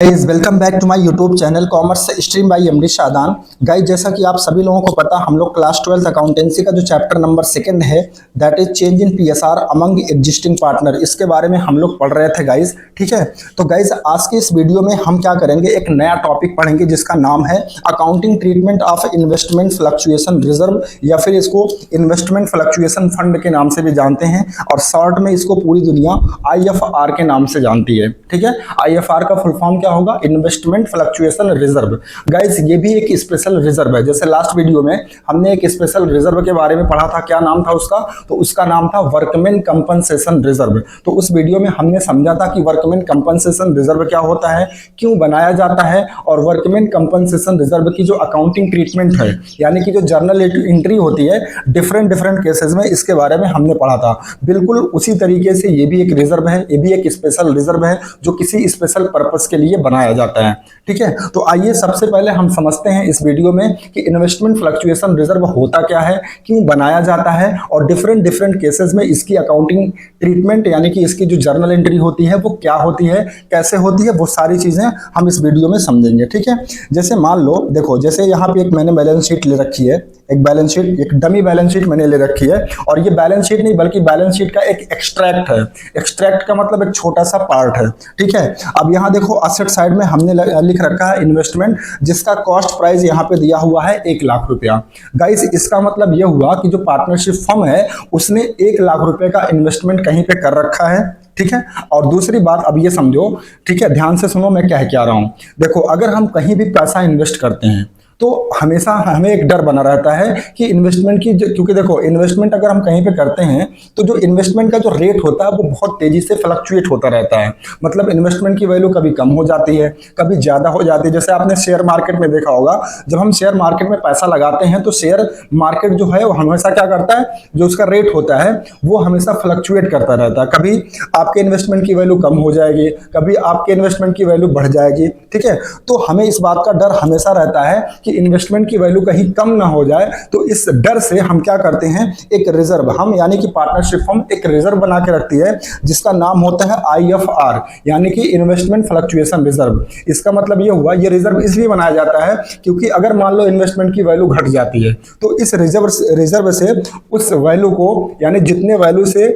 Guys welcome back to my YouTube channel commerce stream by MD Shadan. Guys जैसा कि आप सभी लोगों को पता, हम लोग क्लास 12th अकाउंटेंसी का जो चैप्टर नंबर 2 है that is change in PSR among existing partner, इसके बारे में हम लोग पढ़ रहे थे गाइस। ठीक है, तो गाइस आज के इस वीडियो में हम क्या करेंगे, एक नया टॉपिक पढ़ेंगे जिसका नाम है accounting treatment of investment fluctuation reserve, या फिर इसको इन्वेस्टमेंट फ्लक्चुएशन फंड के नाम से भी जानते हैं, और शॉर्ट में इसको पूरी दुनिया आईएफआर के नाम से जानती है। ठीक है, आईएफआर का फुल फॉर्म क्या होगा? Investment fluctuation reserve. गाइस ये भी एक स्पेशल रिजर्व है। जैसे लास्ट वीडियो में हमने एक स्पेशल रिजर्व के बारे में पढ़ा था, क्या नाम था उसका? तो उसका नाम था वर्कमैन कंपनसेशन रिजर्व। तो उस वीडियो में हमने समझा था कि वर्कमैन कंपनसेशन रिजर्व क्या होता है, क्यों बनाया जाता है, और वर्कमैन कंपनसेशन रिजर्व की जो अकाउंटिंग ट्रीटमेंट है, यानी कि जो जर्नल एंट्री होती है डिफरेंट केसेस में, इसके बारे में हमने पढ़ा था। बिल्कुल उसी तरीके से ये भी एक रिजर्व है, ये भी एक स्पेशल रिजर्व है जो किसी स्पेशल पर्पस के लिए बनाया जाता है। ठीक है, तो आइए सबसे पहले हम समझते हैं इस वीडियो में कि इन्वेस्टमेंट फ्लक्चुएशन रिजर्व होता क्या है, क्यों बनाया जाता है, और डिफरेंट केसेस में इसकी अकाउंटिंग ट्रीटमेंट यानी कि इसकी जो जर्नल एंट्री होती है वो क्या होती है, कैसे होती है, वो सारी चीजें हम इस वीडियो में समझेंगे। ठीक है, जैसे मान लो, देखो जैसे यहाँ पे एक मैंने बैलेंस शीट ले रखी है, एक बैलेंस शीट, एक डमी बैलेंस शीट मैंने ले रखी है, और ये बैलेंस शीट नहीं बल्कि बैलेंस शीट का एक एक्सट्रैक्ट है। एक्सट्रैक्ट का मतलब एक छोटा सा पार्ट है। ठीक है, अब यहाँ देखो असेट साइड में हमने लिख रखा है इन्वेस्टमेंट, जिसका कॉस्ट प्राइस यहाँ पे दिया हुआ है 1 लाख रुपया। गाइस इसका मतलब ये हुआ कि जो पार्टनरशिप फर्म है उसने 1 लाख रुपए का इन्वेस्टमेंट कहीं पे कर रखा है। ठीक है, और दूसरी बात अब ये समझो, ठीक है, ध्यान से सुनो मैं क्या रहा हूं। देखो अगर हम कहीं भी पैसा इन्वेस्ट करते हैं तो हमेशा हमें एक डर बना रहता है कि इन्वेस्टमेंट की, क्योंकि देखो इन्वेस्टमेंट अगर हम कहीं पे करते हैं तो जो इन्वेस्टमेंट का जो रेट होता है वो बहुत तेजी से फ्लक्चुएट होता रहता है। मतलब इन्वेस्टमेंट की वैल्यू कभी कम हो जाती है, कभी ज्यादा हो जाती है। जैसे आपने शेयर मार्केट में देखा होगा, जब हम शेयर मार्केट में पैसा लगाते हैं तो शेयर मार्केट जो है वो हमेशा क्या करता है, जो उसका रेट होता है वो हमेशा फ्लक्चुएट करता रहता है। कभी आपके इन्वेस्टमेंट की वैल्यू कम हो जाएगी, कभी आपके इन्वेस्टमेंट की वैल्यू बढ़ जाएगी। ठीक है, तो हमें इस बात का डर हमेशा रहता है कि इन्वेस्टमेंट की वैल्यू कहीं कम ना हो जाए। तो इस डर से हम क्या करते हैं, एक रिजर्व, हम यानी कि पार्टनरशिप फर्म एक रिजर्व बना के रखती है जिसका नाम होता है आईएफआर, यानी कि इन्वेस्टमेंट फ्लक्चुएशन रिजर्व। इसका मतलब ये हुआ, ये रिजर्व इसलिए बनाया जाता है क्योंकि अगर मान लो इन्वेस्टमेंट की वैल्यू घट जाती है तो इस रिजर्व से उस वैल्यू को, यानी जितने वैल्यू से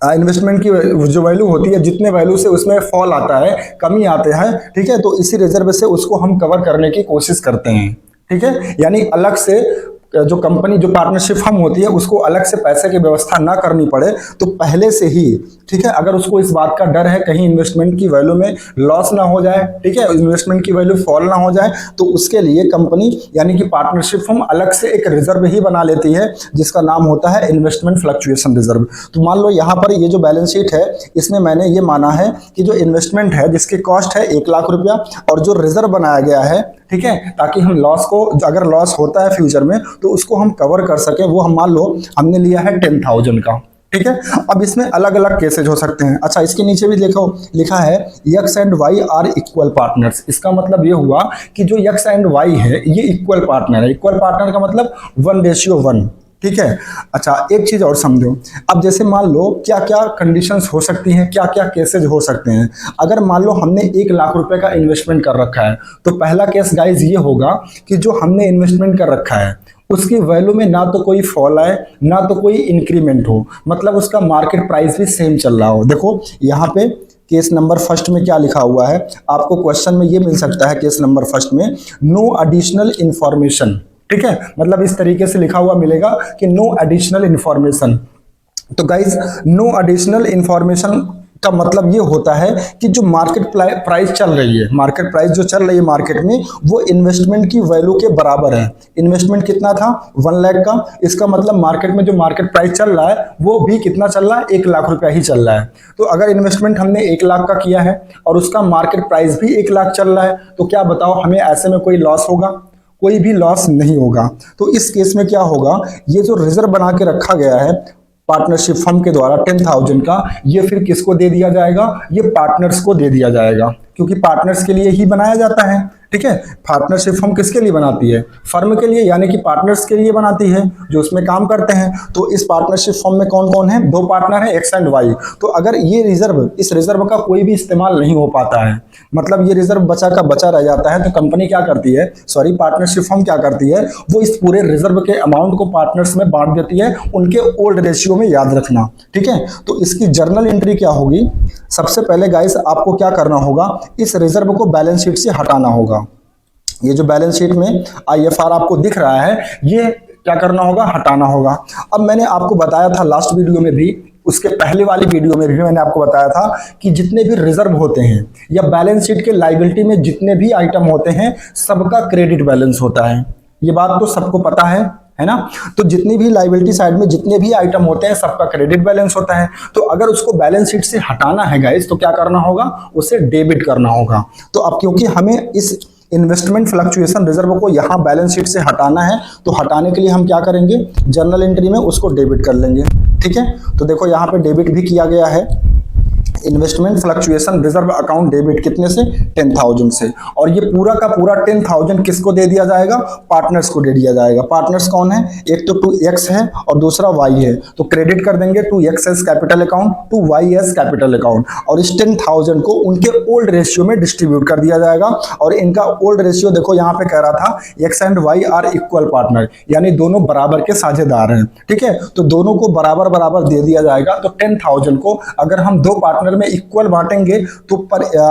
इन्वेस्टमेंट की जो वैल्यू होती है, जितने वैल्यू से उसमें फॉल आता है, कमी आते हैं, ठीक है, तो इसी रिजर्व से उसको हम कवर करने की कोशिश करते हैं। ठीक है, यानी अलग से जो कंपनी, जो पार्टनरशिप फर्म होती है उसको अलग से पैसे की व्यवस्था ना करनी पड़े, तो पहले से ही, ठीक है, अगर उसको इस बात का डर है कहीं इन्वेस्टमेंट की वैल्यू में लॉस ना हो जाए, ठीक है, इन्वेस्टमेंट की वैल्यू फॉल ना हो जाए, तो उसके लिए कंपनी यानी कि पार्टनरशिप फर्म अलग से एक रिजर्व ही बना लेती है जिसका नाम होता है इन्वेस्टमेंट फ्लक्चुएशन रिजर्व। तो मान लो यहाँ पर ये जो बैलेंस शीट है इसमें मैंने ये माना है कि जो इन्वेस्टमेंट है जिसकी कॉस्ट है 1 लाख रुपया, और जो रिजर्व बनाया गया है, ठीक है, ताकि हम लॉस को, अगर लॉस होता है फ्यूचर में तो उसको हम कवर कर सके, वो हम मान लो हमने लिया है 10,000 का। ठीक है, अब इसमें अलग अलग केसेज हो सकते हैं। अच्छा, इसके नीचे भी देखो लिखा है x and y are equal partners. इसका मतलब ये हुआ कि जो एक्स एंड वाई है ये इक्वल पार्टनर है। इक्वल पार्टनर का मतलब 1:1। ठीक है, अच्छा एक चीज और समझो, अब जैसे मान लो क्या क्या कंडीशंस हो सकती हैं, क्या क्या केसेज हो सकते हैं। अगर मान लो हमने 1 लाख रुपए का इन्वेस्टमेंट कर रखा है, तो पहला केस गाइज ये होगा कि जो हमने इन्वेस्टमेंट कर रखा है उसकी वैल्यू में ना तो कोई फॉल आए ना तो कोई इंक्रीमेंट हो, मतलब उसका मार्केट प्राइस भी सेम चल रहा हो। देखो यहाँ पे केस नंबर फर्स्ट में क्या लिखा हुआ है, आपको क्वेश्चन में ये मिल सकता है केस नंबर फर्स्ट में, नो एडिशनल इंफॉर्मेशन। ठीक है, मतलब इस तरीके से लिखा हुआ मिलेगा कि नो एडिशनल इंफॉर्मेशन। तो गाइज नो एडिशनल इंफॉर्मेशन का मतलब ये होता है कि जो मार्केट प्राइस चल रही है, मार्केट प्राइस जो चल रही है मार्केट में, वो इन्वेस्टमेंट की वैल्यू के बराबर है। इन्वेस्टमेंट कितना था? 1 लाख का। इसका मतलब मार्केट में जो मार्केट प्राइस चल रहा है वो भी कितना चल रहा है? 1 लाख रुपया ही चल रहा है। तो अगर इन्वेस्टमेंट हमने 1 लाख का किया है और उसका मार्केट प्राइस भी 1 लाख चल रहा है, तो क्या बताओ हमें ऐसे में कोई लॉस होगा? कोई भी लॉस नहीं होगा। तो इस केस में क्या होगा, ये जो रिजर्व बना के रखा गया है पार्टनरशिप फर्म के द्वारा 10,000 का, ये फिर किसको दे दिया जाएगा? ये पार्टनर्स को दे दिया जाएगा, क्योंकि पार्टनर्स के लिए ही बनाया जाता है। ठीक है। पार्टनरशिप फर्म किसके लिए बनाती है? फर्म के लिए, यानी कि पार्टनर्स के लिए बनाती है जो उसमें काम करते हैं। तो इस पार्टनरशिप फर्म में कौन कौन है? दो पार्टनर है, एक्स एंड वाई। तो अगर ये रिजर्व, इस रिजर्व का कोई भी इस्तेमाल नहीं हो पाता है, मतलब ये रिजर्व बचा का बचा रह जाता है, तो कंपनी क्या करती है, सॉरी पार्टनरशिप फर्म क्या करती है, वो इस पूरे रिजर्व के अमाउंट को पार्टनर्स में बांट देती है, उनके ओल्ड रेशियो में, याद रखना, ठीक है। तो इसकी जर्नल एंट्री क्या होगी? सबसे पहले गाइस आपको क्या करना होगा, इस रिजर्व को बैलेंस शीट से हटाना होगा। ये जो बैलेंस शीट में आईएफआर आपको दिख रहा है, ये क्या करना होगा, हटाना होगा। अब मैंने आपको बताया था लास्ट वीडियो में भी, उसके पहले वाली वीडियो में भी मैंने आपको बताया था कि जितने भी रिजर्व होते हैं या बैलेंस शीट के लायबिलिटी में जितने भी आइटम होते हैं, सबका क्रेडिट बैलेंस होता है। ये बात तो सबको पता है ना। तो जितनी भी लायबिलिटी साइड में जितने भी आइटम होते हैं, सबका क्रेडिट बैलेंस होता है। तो अगर उसको बैलेंस शीट से हटाना है गाइस, तो क्या करना होगा, उसे डेबिट करना होगा। तो अब क्योंकि हमें इस इन्वेस्टमेंट फ्लक्चुएशन रिजर्व को यहां बैलेंस शीट से हटाना है, तो हटाने के लिए हम क्या करेंगे, जर्नल एंट्री में उसको डेबिट कर लेंगे, ठीक है। तो देखो यहां पे डेबिट भी किया गया है, investment fluctuation reserve account debit कितने से, 10,000 से। और ये पूरा का पूरा 10,000 किसको दे दिया जाएगा, पार्टनर्स को दे दिया जाएगा। पार्टनर्स कौन है, एक तो 2x है और दूसरा y है। तो क्रेडिट कर देंगे 2x S capital account, 2y S capital account, और इस 10,000 को उनके ओल्ड रेशियो में डिस्ट्रीब्यूट कर दिया जाएगा। और इनका ओल्ड रेशियो देखो यहाँ पे कह रहा था x and y are equal partner, यानी दोनों बराबर के साझेदार हैं, ठीक है। तो दोनों को बराबर बराबर दे दिया जाएगा। तो 10,000 को अगर हम दो पार्टनर में इक्वल बांटेंगे तो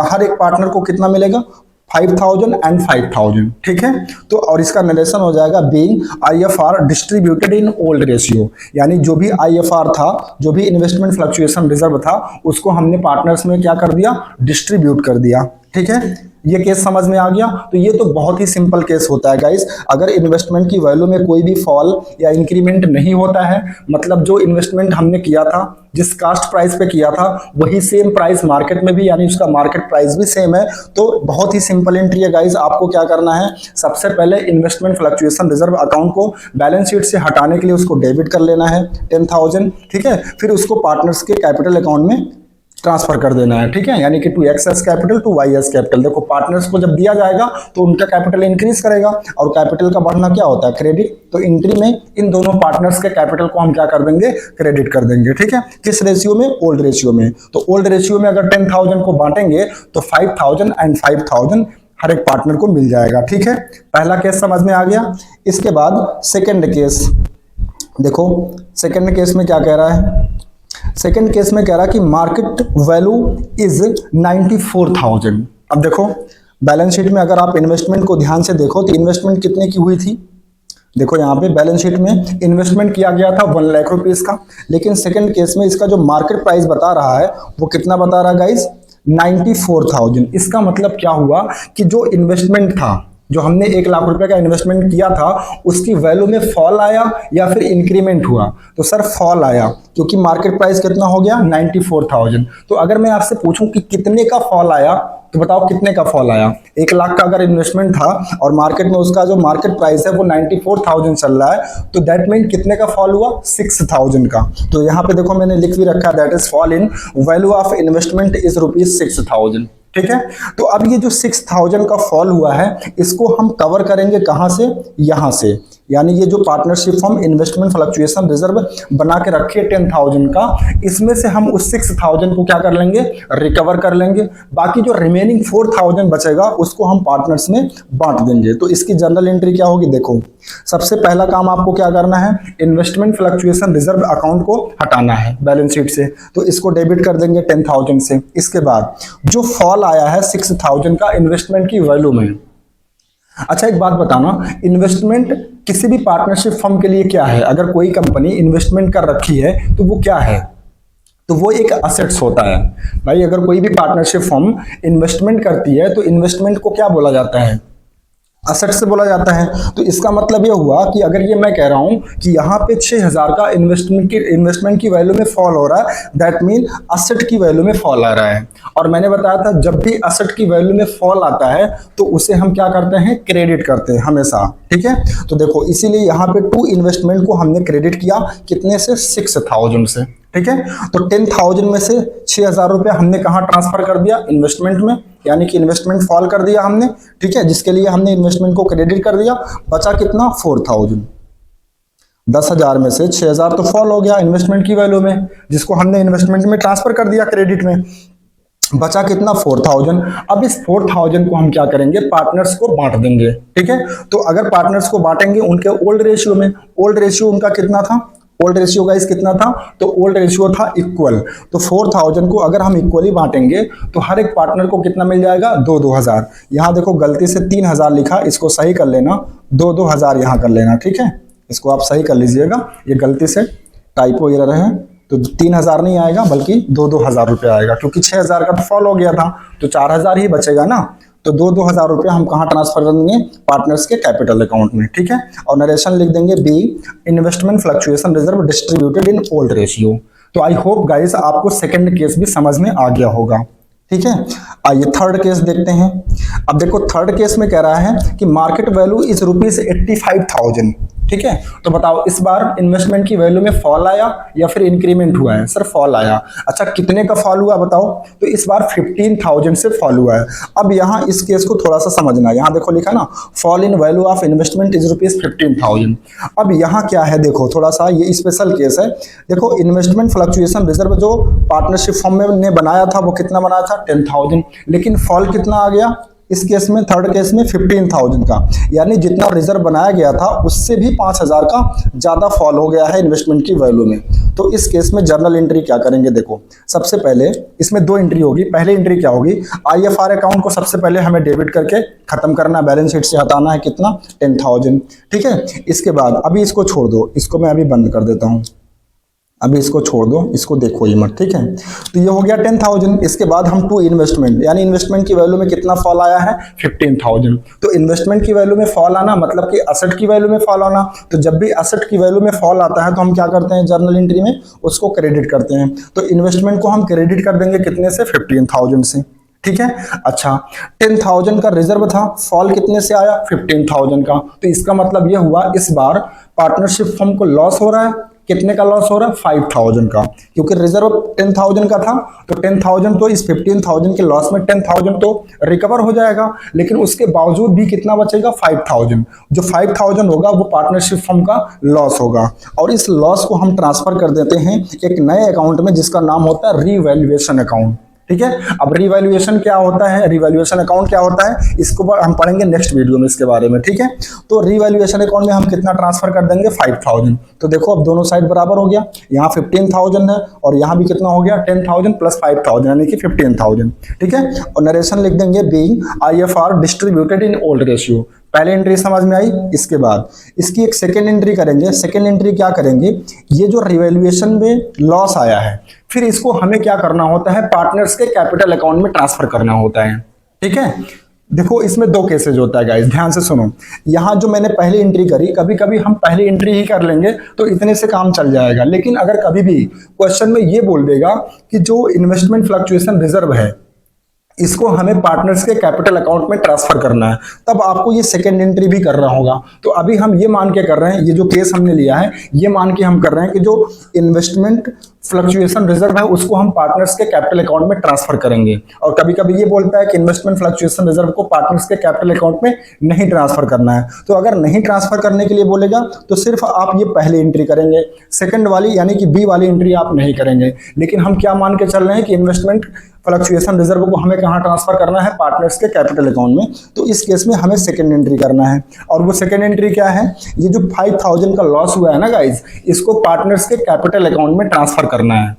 हर एक पार्टनर को कितना मिलेगा, 5,000 एंड 5,000, ठीक है। तो और इसका नरेशन हो जाएगा being IFR distributed in old ratio, यानी जो भी आईएफआर था, जो भी इन्वेस्टमेंट फ्लक्चुएशन रिजर्व था, उसको हमने पार्टनर्स में क्या कर दिया, डिस्ट्रीब्यूट कर दिया, ठीक है। ये केस समझ में आ गया। तो ये तो बहुत ही सिंपल केस होता है गाइस। अगर इन्वेस्टमेंट की वैल्यू में कोई भी फॉल या इंक्रीमेंट नहीं होता है, मतलब जो इन्वेस्टमेंट हमने किया था, जिस कास्ट प्राइस पे किया था, वही सेम प्राइस मार्केट में भी, यानी उसका मार्केट प्राइस भी सेम है, तो बहुत ही सिंपल एंट्री है गाइस। आपको क्या करना है, सबसे पहले इन्वेस्टमेंट फ्लक्चुएशन रिजर्व अकाउंट को बैलेंस शीट से हटाने के लिए उसको डेबिट कर लेना है 10,000, ठीक है। फिर उसको पार्टनर्स के कैपिटल अकाउंट में ट्रांसफर कर देना है, ठीक है, यानी कि 2x S capital 2y S capital. देखो पार्टनर्स को जब दिया जाएगा तो उनका कैपिटल इंक्रीज करेगा, और कैपिटल का बढ़ना क्या होता है, क्रेडिट। तो एंट्री में इन दोनों पार्टनर्स के कैपिटल को हम क्या कर देंगे, क्रेडिट कर देंगे, ठीक है। किस रेशियो में, ओल्ड रेशियो में। तो ओल्ड रेशियो में अगर 10,000 को बांटेंगे तो 5,000 एंड 5,000 हर एक पार्टनर को मिल जाएगा, ठीक है। पहला केस समझ में आ गया। इसके बाद सेकेंड केस देखो, सेकेंड केस में क्या कह रहा है, सेकेंड केस में कह रहा है कि मार्केट वैल्यू इज 94,000। अब देखो बैलेंस शीट में अगर आप इन्वेस्टमेंट को ध्यान से देखो तो इन्वेस्टमेंट कितने की हुई थी, देखो यहाँ पे बैलेंस शीट में इन्वेस्टमेंट किया गया था 1 लाख रुपीस का, लेकिन सेकंड केस में इसका जो मार्केट प्राइस बता रहा है वो कितना बता रहा है गाइस, 94,000। इसका मतलब क्या हुआ कि जो इन्वेस्टमेंट था, जो हमने 1 लाख रुपए का इन्वेस्टमेंट किया था, उसकी वैल्यू में फॉल आया या फिर इंक्रीमेंट हुआ। तो सर फॉल आया, क्योंकि मार्केट प्राइस कितना हो गया, 94,000। तो अगर मैं आपसे पूछूं कि कितने का फॉल आया, तो बताओ कितने का फॉल आया। 1 लाख का अगर इन्वेस्टमेंट था और मार्केट में उसका जो मार्केट प्राइस है वो 94,000 चल रहा है, तो दैट मीन कितने का फॉल हुआ, 6,000 का। तो यहाँ पे देखो मैंने लिख भी रखा, that is fall in value of investment is ₹6,000, ठीक है। तो अब ये जो 6,000 का फॉल हुआ है, इसको हम कवर करेंगे कहां से, यहां से, यानी ये जो partnership firm investment fluctuation reserve बना के रखी है 10,000 का, इसमें से हम उस 6,000 को क्या कर लेंगे, रिकवर कर लेंगे। बाकी जो रिमेनिंग 4,000 बचेगा उसको हम पार्टनर्स में बांट देंगे। तो इसकी जनरल एंट्री क्या होगी, देखो सबसे पहला काम आपको क्या करना है, इन्वेस्टमेंट फ्लक्चुएशन रिजर्व अकाउंट को हटाना है बैलेंस शीट से, तो इसको डेबिट कर देंगे 10,000 से। इसके बाद जो फॉल आया है 6,000 का इन्वेस्टमेंट की वैल्यू में। अच्छा एक बात बताना, इन्वेस्टमेंट किसी भी पार्टनरशिप फर्म के लिए क्या है, अगर कोई कंपनी इन्वेस्टमेंट कर रखी है तो वो क्या है, तो वो एक असेट्स होता है भाई। अगर कोई भी पार्टनरशिप फर्म इन्वेस्टमेंट करती है तो इन्वेस्टमेंट को क्या बोला जाता है, असेट से बोला जाता है। तो इसका मतलब ये हुआ कि अगर ये मैं कह रहा हूं कि यहाँ पे 6,000 का इन्वेस्टमेंट की वैल्यू में फॉल हो रहा है, दैट मीन असेट की वैल्यू में फॉल आ रहा है। और मैंने बताया था जब भी असेट की वैल्यू में फॉल आता है तो उसे हम क्या करते हैं, क्रेडिट करते हैं हमेशा, ठीक है। तो देखो इसीलिए यहाँ पे टू इन्वेस्टमेंट को हमने क्रेडिट किया, कितने से, 6,000 से, ठीक है। तो 10,000 में से 6,000 रुपया हमने कहाँ ट्रांसफर कर दिया, इन्वेस्टमेंट में, यानी कि इन्वेस्टमेंट फॉल कर दिया हमने, ठीक है, जिसके लिए हमने इन्वेस्टमेंट को क्रेडिट कर दिया। बचा कितना, 4,000। 10,000 में से 6,000 तो फॉल हो गया इन्वेस्टमेंट की वैल्यू में, जिसको हमने इन्वेस्टमेंट में ट्रांसफर कर दिया क्रेडिट में। बचा कितना, 4,000। अब इस 4,000 को हम क्या करेंगे, पार्टनर्स को बांट देंगे, ठीक है। तो अगर पार्टनर्स को बांटेंगे उनके ओल्ड रेशियो में, ओल्ड रेशियो उनका कितना था, ओल्ड रेशियो गाइस कितना था, तो ओल्ड रेशियो था इक्वल। तो 4,000 को अगर हम इक्वली बांटेंगे तो हर एक पार्टनर को कितना मिल जाएगा, 2,000। यहाँ देखो गलती से 3,000 लिखा, इसको सही कर लेना, 2,000 यहाँ कर लेना, ठीक है। इसको आप सही कर लीजिएगा, ये गलती से टाइपो एरर है। तो 3,000 नहीं आएगा बल्कि 2,000 रुपया आएगा, क्योंकि 6,000 का तो फॉल हो गया था, तो 4,000 ही बचेगा ना। तो 2,000 रुपया हम कहाँ ट्रांसफर कर देंगे, पार्टनर्स के कैपिटल अकाउंट में, ठीक है। और नरेशन लिख देंगे बी, investment fluctuation reserve distributed in old ratio. तो आई होप गाइस आपको सेकंड केस भी समझ में आ गया होगा, ठीक है। आइए थर्ड केस देखते हैं। अब देखो थर्ड केस में कह रहा है कि मार्केट वैल्यू इज ₹85,000, ठीक है। तो बताओ इस बार इन्वेस्टमेंट की वैल्यू में फॉल आया या फिर इंक्रीमेंट हुआ है, सर फॉल आया। अच्छा कितने का फॉल हुआ बताओ, तो इस बार 15,000 से फॉल हुआ है। अब यहाँ इस केस को थोड़ा सा समझना, यहाँ देखो लिखा ना, fall in value of investment is ₹15,000। अब यहाँ क्या है, देखो थोड़ा सा ये स्पेशल केस है। देखो इन्वेस्टमेंट फ्लक्चुएशन रिजर्व जो पार्टनरशिप फॉर्म में ने बनाया था वो कितना बनाया था, 10,000, लेकिन फॉल कितना आ गया इस केस में, थर्ड केस में 15,000 का, यानी जितना रिजर्व बनाया गया था उससे भी 5,000 का ज्यादा फॉल हो गया है इन्वेस्टमेंट की वैल्यू में। तो इस केस में जर्नल एंट्री क्या करेंगे, देखो सबसे पहले इसमें 2 एंट्री होगी। पहली एंट्री क्या होगी, IFR अकाउंट को सबसे पहले हमें डेबिट करके खत्म करना, बैलेंस शीट से हटाना है कितना, 10,000, ठीक है। इसके बाद अभी इसको छोड़ दो, इसको मैं अभी बंद कर देता हूं, अभी इसको छोड़ दो, इसको देखो ही मत, ठीक है। तो ये हो गया 10,000। इसके बाद हम टू इन्वेस्टमेंट, यानी इन्वेस्टमेंट की वैल्यू में कितना फॉल आया है, 15,000। तो इन्वेस्टमेंट की वैल्यू में फॉल आना मतलब कि असेट की वैल्यू में फॉल आना। तो जब भी असेट की वैल्यू में फॉल आता है तो हम क्या करते हैं, जर्नल एंट्री में उसको क्रेडिट करते हैं। तो इन्वेस्टमेंट को हम क्रेडिट कर देंगे कितने से, 15,000 से, ठीक है। अच्छा 10,000 का रिजर्व था, फॉल कितने से आया, 15,000 का। तो इसका मतलब यह हुआ इस बार पार्टनरशिप फर्म को लॉस हो रहा है, कितने का लॉस हो रहा है, 5,000 का, क्योंकि रिजर्व 10,000 का था। तो 10,000 तो इस 15,000 के लॉस में 10,000 तो रिकवर हो जाएगा, लेकिन उसके बावजूद भी कितना बचेगा, 5,000। जो 5,000 होगा वो पार्टनरशिप फर्म का लॉस होगा, और इस लॉस को हम ट्रांसफर कर देते हैं एक नए अकाउंट में जिसका नाम होता है रीवैल्यूएशन अकाउंट, ठीक है। अब रिवैल्यूएशन क्या होता है, रिवैल्यूएशन अकाउंट क्या होता है, इसको हम पढ़ेंगे नेक्स्ट वीडियो में इसके बारे में, ठीक है। तो रिवैल्यूएशन अकाउंट में हम कितना ट्रांसफर कर देंगे, 5,000। तो देखो अब दोनों साइड बराबर हो गया, यहाँ 15,000 है और यहाँ भी कितना हो गया, 10,000 प्लस 5,000 यानी कि 15,000, ठीक है। और नरेशन लिख देंगे being IFR distributed in old ratio. पहले एंट्री समझ में आई, इसके बाद इसकी एक सेकेंड एंट्री करेंगे। सेकेंड एंट्री क्या करेंगे, ये जो रिवैल्यूएशन में लॉस आया है फिर इसको हमें क्या करना होता है, पार्टनर्स के कैपिटल अकाउंट में ट्रांसफर करना होता है, ठीक है। देखो इसमें 2 केसेज होता है गाइस, ध्यान से सुनो। यहाँ जो मैंने पहली एंट्री करी, कभी कभी हम पहली एंट्री ही कर लेंगे तो इतने से काम चल जाएगा, लेकिन अगर कभी भी क्वेश्चन में ये बोल देगा कि जो इन्वेस्टमेंट फ्लक्चुएशन रिजर्व है इसको हमें पार्टनर्स के कैपिटल अकाउंट में ट्रांसफर करना है, तब आपको ये सेकंड एंट्री भी करना होगा। तो अभी हम ये मान के कर रहे हैं, ये जो केस हमने लिया है ये मान के हम कर रहे हैं कि जो इन्वेस्टमेंट फ्लक्चुएशन रिजर्व है उसको हम पार्टनर्स के कैपिटल अकाउंट में ट्रांसफर करेंगे। और कभी कभी ये बोलता है कि इन्वेस्टमेंट फ्लक्चुएशन रिजर्व को पार्टनर्स के कैपिटल अकाउंट में नहीं ट्रांसफर करना है। तो अगर नहीं ट्रांसफर करने के लिए बोलेगा तो सिर्फ आप ये पहली एंट्री करेंगे, सेकंड वाली यानी कि बी वाली एंट्री आप नहीं करेंगे। लेकिन हम क्या मान के चल रहे हैं कि इन्वेस्टमेंट फ्लक्चुएशन रिजर्व को हमें कहाँ ट्रांसफर करना है, पार्टनर्स के कैपिटल अकाउंट में। तो इस केस में हमें सेकंड एंट्री करना है, और वो सेकंड एंट्री क्या है, ये जो 5,000 का लॉस हुआ है ना गाइज, इसको पार्टनर्स के कैपिटल अकाउंट में ट्रांसफर करना है,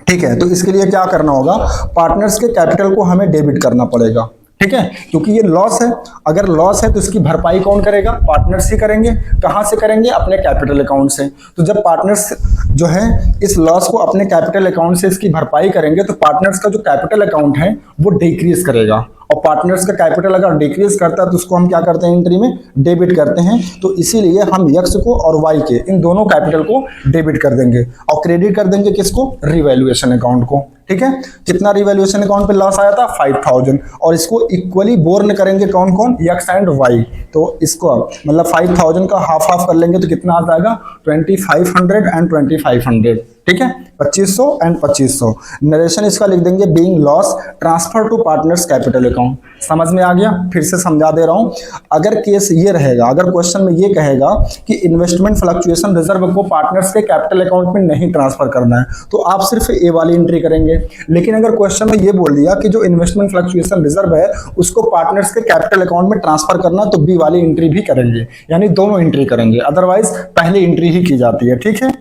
ठीक है। तो इसके लिए क्या करना होगा, पार्टनर्स के कैपिटल को हमें डेबिट करना पड़ेगा, ठीक है, क्योंकि ये लॉस है। अगर लॉस है तो इसकी भरपाई कौन करेगा, पार्टनर्स ही करेंगे। कहां से करेंगे, अपने कैपिटल अकाउंट से। तो जब पार्टनर्स जो है इस लॉस को अपने कैपिटल अकाउंट से इसकी भरपाई करेंगे तो पार्टनर्स का जो कैपिटल अकाउंट है वो डिक्रीज करेगा, और पार्टनर्स का कैपिटल अगर डिक्रीज करता है तो उसको हम क्या करते हैं, एंट्री में डेबिट करते हैं। तो इसीलिए हम यक्स को और वाई के इन दोनों कैपिटल को डेबिट कर देंगे और क्रेडिट कर देंगे किसको, रिवैल्यूएशन अकाउंट को, ठीक है। कितना रिवैल्यूएशन अकाउंट पे लॉस आया था, 5,000, और इसको इक्वली बोर्न करेंगे कौन कौन, यक्स एंड वाई। तो इसको मतलब 5,000 का हाफ हाफ कर लेंगे तो कितना आ जाएगा, 2,500 एंड 2,500। ठीक है, 2500 एंड 2500। नरेशन इसका लिख देंगे being loss transfer to partners capital account. समझ में आ गया? फिर से समझा दे रहा हूं। अगर केस ये रहेगा, अगर क्वेश्चन में ये कहेगा कि इन्वेस्टमेंट फ्लक्चुएशन रिजर्व को पार्टनर्स के कैपिटल अकाउंट में नहीं ट्रांसफर करना है, तो आप सिर्फ ए वाली एंट्री करेंगे। लेकिन अगर क्वेश्चन में ये बोल दिया कि जो इन्वेस्टमेंट फ्लक्चुएशन रिजर्व है उसको पार्टनर्स के कैपिटल अकाउंट में ट्रांसफर करना, तो बी वाली एंट्री भी करेंगे, यानी दोनों एंट्री करेंगे, अदरवाइज पहली एंट्री ही की जाती है। ठीक है,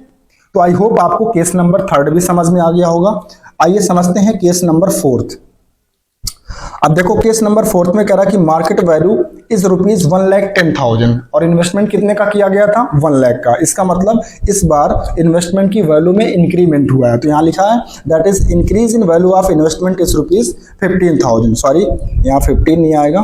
तो आई होप आपको केस नंबर 3 भी समझ में आ गया होगा। आइए समझते हैं केस नंबर 4। अब देखो केस नंबर 4 में कह रहा कि मार्केट वैल्यू इज ₹1,10,000 और इन्वेस्टमेंट कितने का किया गया था? 1 लाख का। इसका मतलब इस बार इन्वेस्टमेंट की वैल्यू में इंक्रीमेंट हुआ है। तो यहां लिखा है that is increase in value of investment is ₹15,000। Sorry, यहाँ 15 नहीं आएगा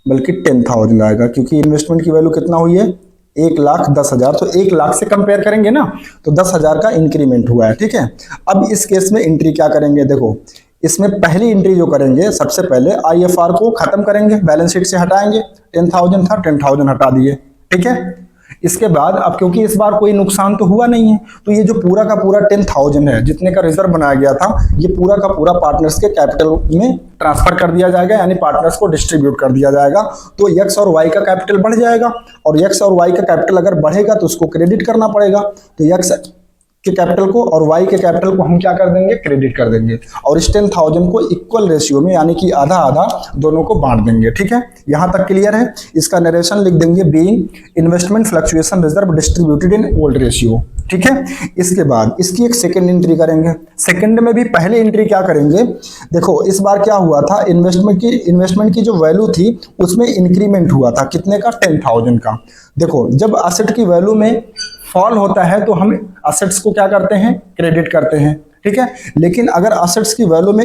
बल्कि 10,000 आएगा, क्योंकि इन्वेस्टमेंट की वैल्यू कितना हुई है? 1,10,000। तो 1 लाख से कंपेयर करेंगे ना, तो 10,000 का इंक्रीमेंट हुआ है। ठीक है, अब इस केस में एंट्री क्या करेंगे? देखो इसमें पहली एंट्री जो करेंगे, सबसे पहले IFR को खत्म करेंगे, बैलेंस शीट से हटाएंगे। 10,000 था, 10,000 हटा दिए। ठीक है, इसके बाद अब क्योंकि इस बार कोई नुकसान तो हुआ नहीं है, तो ये जो पूरा का पूरा 10,000 है, जितने का रिजर्व बनाया गया था, ये पूरा का पूरा पार्टनर्स के कैपिटल में ट्रांसफर कर दिया जाएगा, यानी पार्टनर्स को डिस्ट्रीब्यूट कर दिया जाएगा। तो एक्स और वाई का कैपिटल बढ़ जाएगा, और एक्स और वाई का कैपिटल अगर बढ़ेगा तो उसको क्रेडिट करना पड़ेगा। तो एक्स के कैपिटल को और वाई के कैपिटल को हम क्या कर देंगे? क्रेडिट कर देंगे, और इस 10,000 को इक्वल रेशियो में, यानी कि आधा आधा दोनों को बांट देंगे। ठीक है, यहां तक क्लियर है? इसका नरेशन लिख देंगे being investment fluctuation reserve distributed in old ratio. ठीक है, इसके बाद इसकी एक सेकंड एंट्री करेंगे। सेकंड में भी पहले एंट्री क्या करेंगे? देखो इस बार क्या हुआ था, इन्वेस्टमेंट की जो वैल्यू थी उसमें इंक्रीमेंट हुआ था, कितने का? 10,000 का। देखो जब एसेट की वैल्यू में फॉल होता है तो हम एसेट्स को क्या करते हैं? क्रेडिट करते हैं। ठीक है, लेकिन अगर एसेट्स की वैल्यू में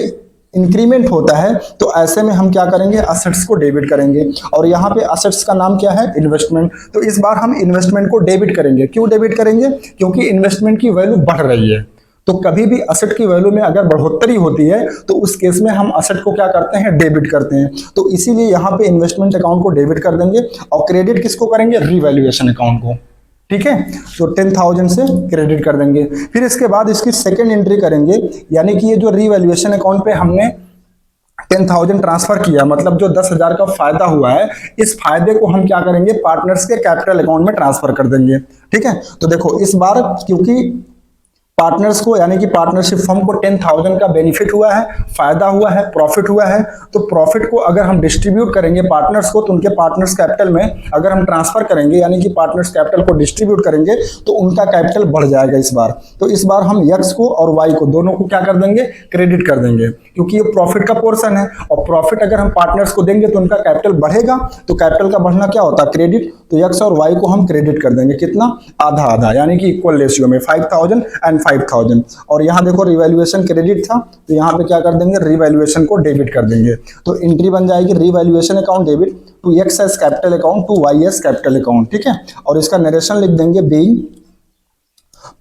इंक्रीमेंट होता है तो ऐसे में हम क्या करेंगे? एसेट्स को डेबिट करेंगे, और यहाँ पे एसेट्स का नाम क्या है? इन्वेस्टमेंट। तो इस बार हम इन्वेस्टमेंट को डेबिट करेंगे। क्यों डेबिट करेंगे? क्योंकि इन्वेस्टमेंट की वैल्यू बढ़ रही है। तो कभी भी एसेट की वैल्यू में अगर बढ़ोतरी होती है तो उस केस में हम एसेट को क्या करते हैं? डेबिट करते हैं। तो इसीलिए यहाँ पे इन्वेस्टमेंट अकाउंट को डेबिट कर देंगे, और क्रेडिट किसको करेंगे? रीवैल्यूएशन अकाउंट को। ठीक है, तो 10,000 से क्रेडिट कर देंगे। फिर इसके बाद इसकी सेकंड एंट्री करेंगे, यानी कि ये जो रीवैल्यूएशन अकाउंट पे हमने 10,000 ट्रांसफर किया, मतलब जो 10,000 का फायदा हुआ है, इस फायदे को हम क्या करेंगे? पार्टनर्स के कैपिटल अकाउंट में ट्रांसफर कर देंगे। ठीक है, तो देखो इस बार क्योंकि पार्टनर्स को, यानी कि पार्टनरशिप फर्म को 10,000 का बेनिफिट हुआ है, फायदा हुआ है, प्रॉफिट हुआ है, तो प्रॉफिट को अगर हम डिस्ट्रीब्यूट करेंगे पार्टनर्स को, तो उनके पार्टनर्स कैपिटल में अगर हम ट्रांसफर करेंगे, यानी कि पार्टनर्स कैपिटल को डिस्ट्रीब्यूट करेंगे, तो उनका कैपिटल बढ़ जाएगा इस बार। तो इस बार हम एक्स को और वाई को दोनों को क्या कर देंगे? क्रेडिट कर देंगे, क्योंकि ये प्रॉफिट का पोर्शन है, और प्रॉफिट अगर हम पार्टनर्स को देंगे तो उनका कैपिटल बढ़ेगा। तो कैपिटल का बढ़ना क्या होता है? क्रेडिट। तो एक्स और वाई को हम क्रेडिट कर देंगे, कितना? आधा आधा, यानी कि इक्वल रेशियो में 5,000 एंड 5,000। और यहां देखो रिवैल्यूएशन क्रेडिट था, तो यहां पे क्या कर देंगे? रिवैल्यूएशन को डेबिट कर देंगे। तो एंट्री बन जाएगी revaluation account debit to x's capital account to y's capital account. ठीक है, और इसका नरेशन लिख देंगे being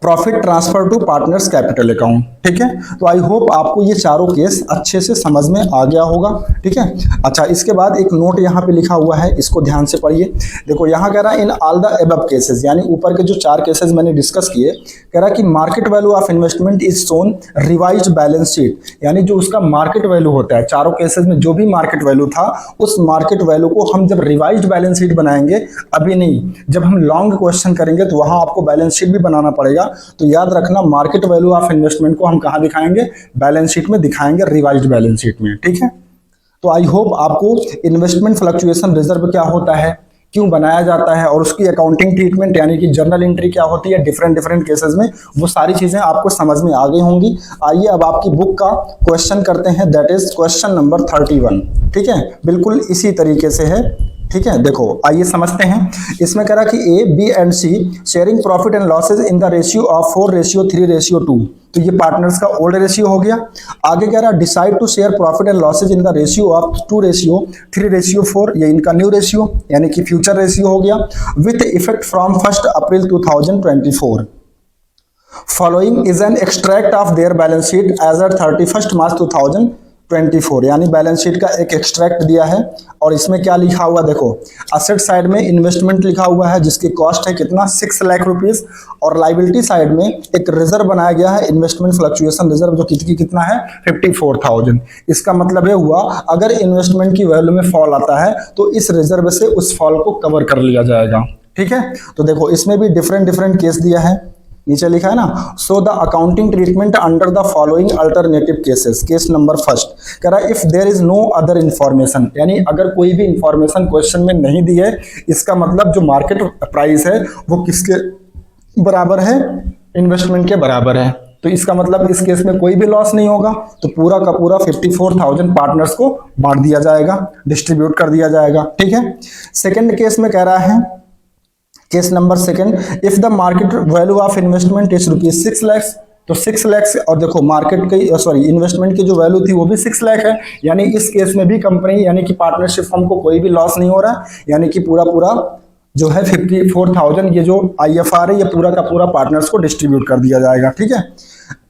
profit transfer to partners capital account. ठीक है, तो आई होप आपको ये चारों केस अच्छे से समझ में आ गया होगा। ठीक है, अच्छा इसके बाद एक नोट यहाँ पे लिखा हुआ है, इसको ध्यान से पढ़िए। देखो यहाँ कह रहा है in all the above cases, यानी ऊपर के जो 4 केसेस मैंने डिस्कस किए, कह रहा है कि market value of investment is shown revised balance sheet, यानी जो उसका मार्केट वैल्यू होता है, चारों केसेस में जो भी मार्केट वैल्यू था, उस मार्केट वैल्यू को हम जब रिवाइज्ड बैलेंस शीट बनाएंगे, अभी नहीं, जब हम लॉन्ग क्वेश्चन करेंगे तो वहां आपको बैलेंस शीट भी बनाना पड़ेगा। तो याद रखना मार्केट वैल्यू ऑफ इन्वेस्टमेंट को हम कहां दिखाएंगे? बैलेंस शीट में दिखाएंगे, रिवाइज्ड बैलेंस शीट में। ठीक है, तो आई होप आपको इन्वेस्टमेंट फ्लक्चुएशन रिजर्व क्या होता है, क्यों बनाया जाता है, और उसकी अकाउंटिंग ट्रीटमेंट यानी कि जर्नल एंट्री क्या होती है डिफरेंट केसेस में, वो सारी चीजें आपको समझ में आ गई होंगी। आइए अब आपकी बुक का क्वेश्चन करते हैं, दैट इज क्वेश्चन नंबर 31। ठीक है, बिल्कुल इसी तरीके से है। ठीक है, देखो आइए समझते हैं। इसमें कह रहा कि A, B and C sharing profit and losses in the ratio of 4:3:2। तो ये पार्टनर्स का ओल्ड रेशियो हो गया। आगे कह रहा decide to share profit and losses in the ratio of 2:3:4, ये इनका न्यू रेशियो यानी कि फ्यूचर रेशियो हो गया, with effect from 1 April 2024। Following is an extract of their balance sheet as at 31st March 2000 24, यानी बैलेंस शीट का एक extract दिया है और इसमें क्या लिखा हुआ देखो, असेट साइड में इन्वेस्टमेंट लिखा हुआ है जिसकी कॉस्ट है कितना 6 लाख रुपीस, और लाइबिलिटी साइड में एक रिजर्व बनाया गया है इन्वेस्टमेंट फ्लक्चुएशन रिजर्व जो कितना है 54,000। इसका मतलब ये हुआ अगर इन्वेस्टमेंट की वैल्यू में फॉल आता है तो इस रिजर्व से उस फॉल को कवर कर लिया जाएगा। ठीक है, तो देखो इसमें भी डिफरेंट केस दिया है, नीचे लिखा है ना, so the accounting treatment under the following alternative cases. Case number first कह रहा है if there is no other information, यानी अगर कोई भी इंफॉर्मेशन क्वेश्चन में नहीं दी है, इसका मतलब जो मार्केट प्राइस है वो किसके बराबर है, इन्वेस्टमेंट के बराबर है, तो इसका मतलब इस केस में कोई भी लॉस नहीं होगा, तो पूरा का पूरा 54,000 पार्टनर्स को बांट दिया जाएगा, डिस्ट्रीब्यूट कर दिया जाएगा। ठीक है, सेकेंड केस में कह रहा है, case number second, if the market value of investment is rupees 6 lakh, तो 6 लाख और देखो मार्केट की इन्वेस्टमेंट की जो वैल्यू थी वो भी 6 लाख है, यानी इस केस में भी कंपनी यानी कि पार्टनरशिप फर्म को कोई भी लॉस नहीं हो रहा, यानी कि पूरा जो है 54,000 ये जो IFR है ये पूरा का पूरा पार्टनर्स को डिस्ट्रीब्यूट कर दिया जाएगा। ठीक है,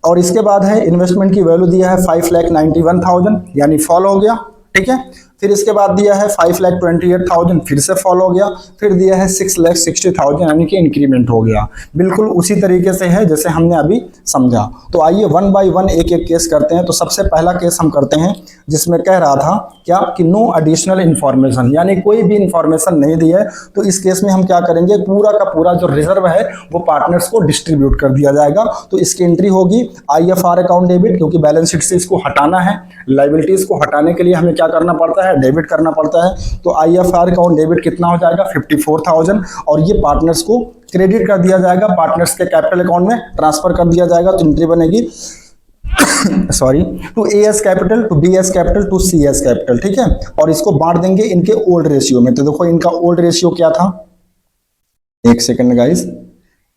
और इसके बाद है इन्वेस्टमेंट की वैल्यू दिया है 5,91,000 यानी फॉल हो गया। ठीक है, फिर इसके बाद दिया है 5,28,000 फिर से फॉल हो गया, फिर दिया है 6,60,000 यानी कि इंक्रीमेंट हो गया। बिल्कुल उसी तरीके से है जैसे हमने अभी समझा। तो आइए वन बाय वन एक एक केस करते हैं। तो सबसे पहला केस हम करते हैं जिसमें कह रहा था क्या कि नो एडिशनल इंफॉर्मेशन, यानी कोई भी इंफॉर्मेशन नहीं दी है, तो इस केस में हम क्या करेंगे, पूरा का पूरा जो रिजर्व है वो पार्टनर्स को डिस्ट्रीब्यूट कर दिया जाएगा। तो इसकी एंट्री होगी IFR अकाउंट डेबिट, क्योंकि बैलेंस शीट से इसको हटाना है, लाइबिलिटीज को हटाने के लिए हमें क्या करना पड़ता है, डेबिट करना पड़ता है। तो IFR अकाउंट डेबिट कितना हो जाएगा 54,000, और ये पार्टनर्स को क्रेडिट कर दिया जाएगा, पार्टनर्स के कैपिटल अकाउंट में ट्रांसफर कर दिया जाएगा। तो एंट्री बनेगी sorry to AS capital, to BS capital, to CS capital. ठीक है, और इसको बांट देंगे इनके ओल्ड रेशियो में। तो देखो इनका ओल्ड रेशियो क्या था, एक सेकंड गाइस,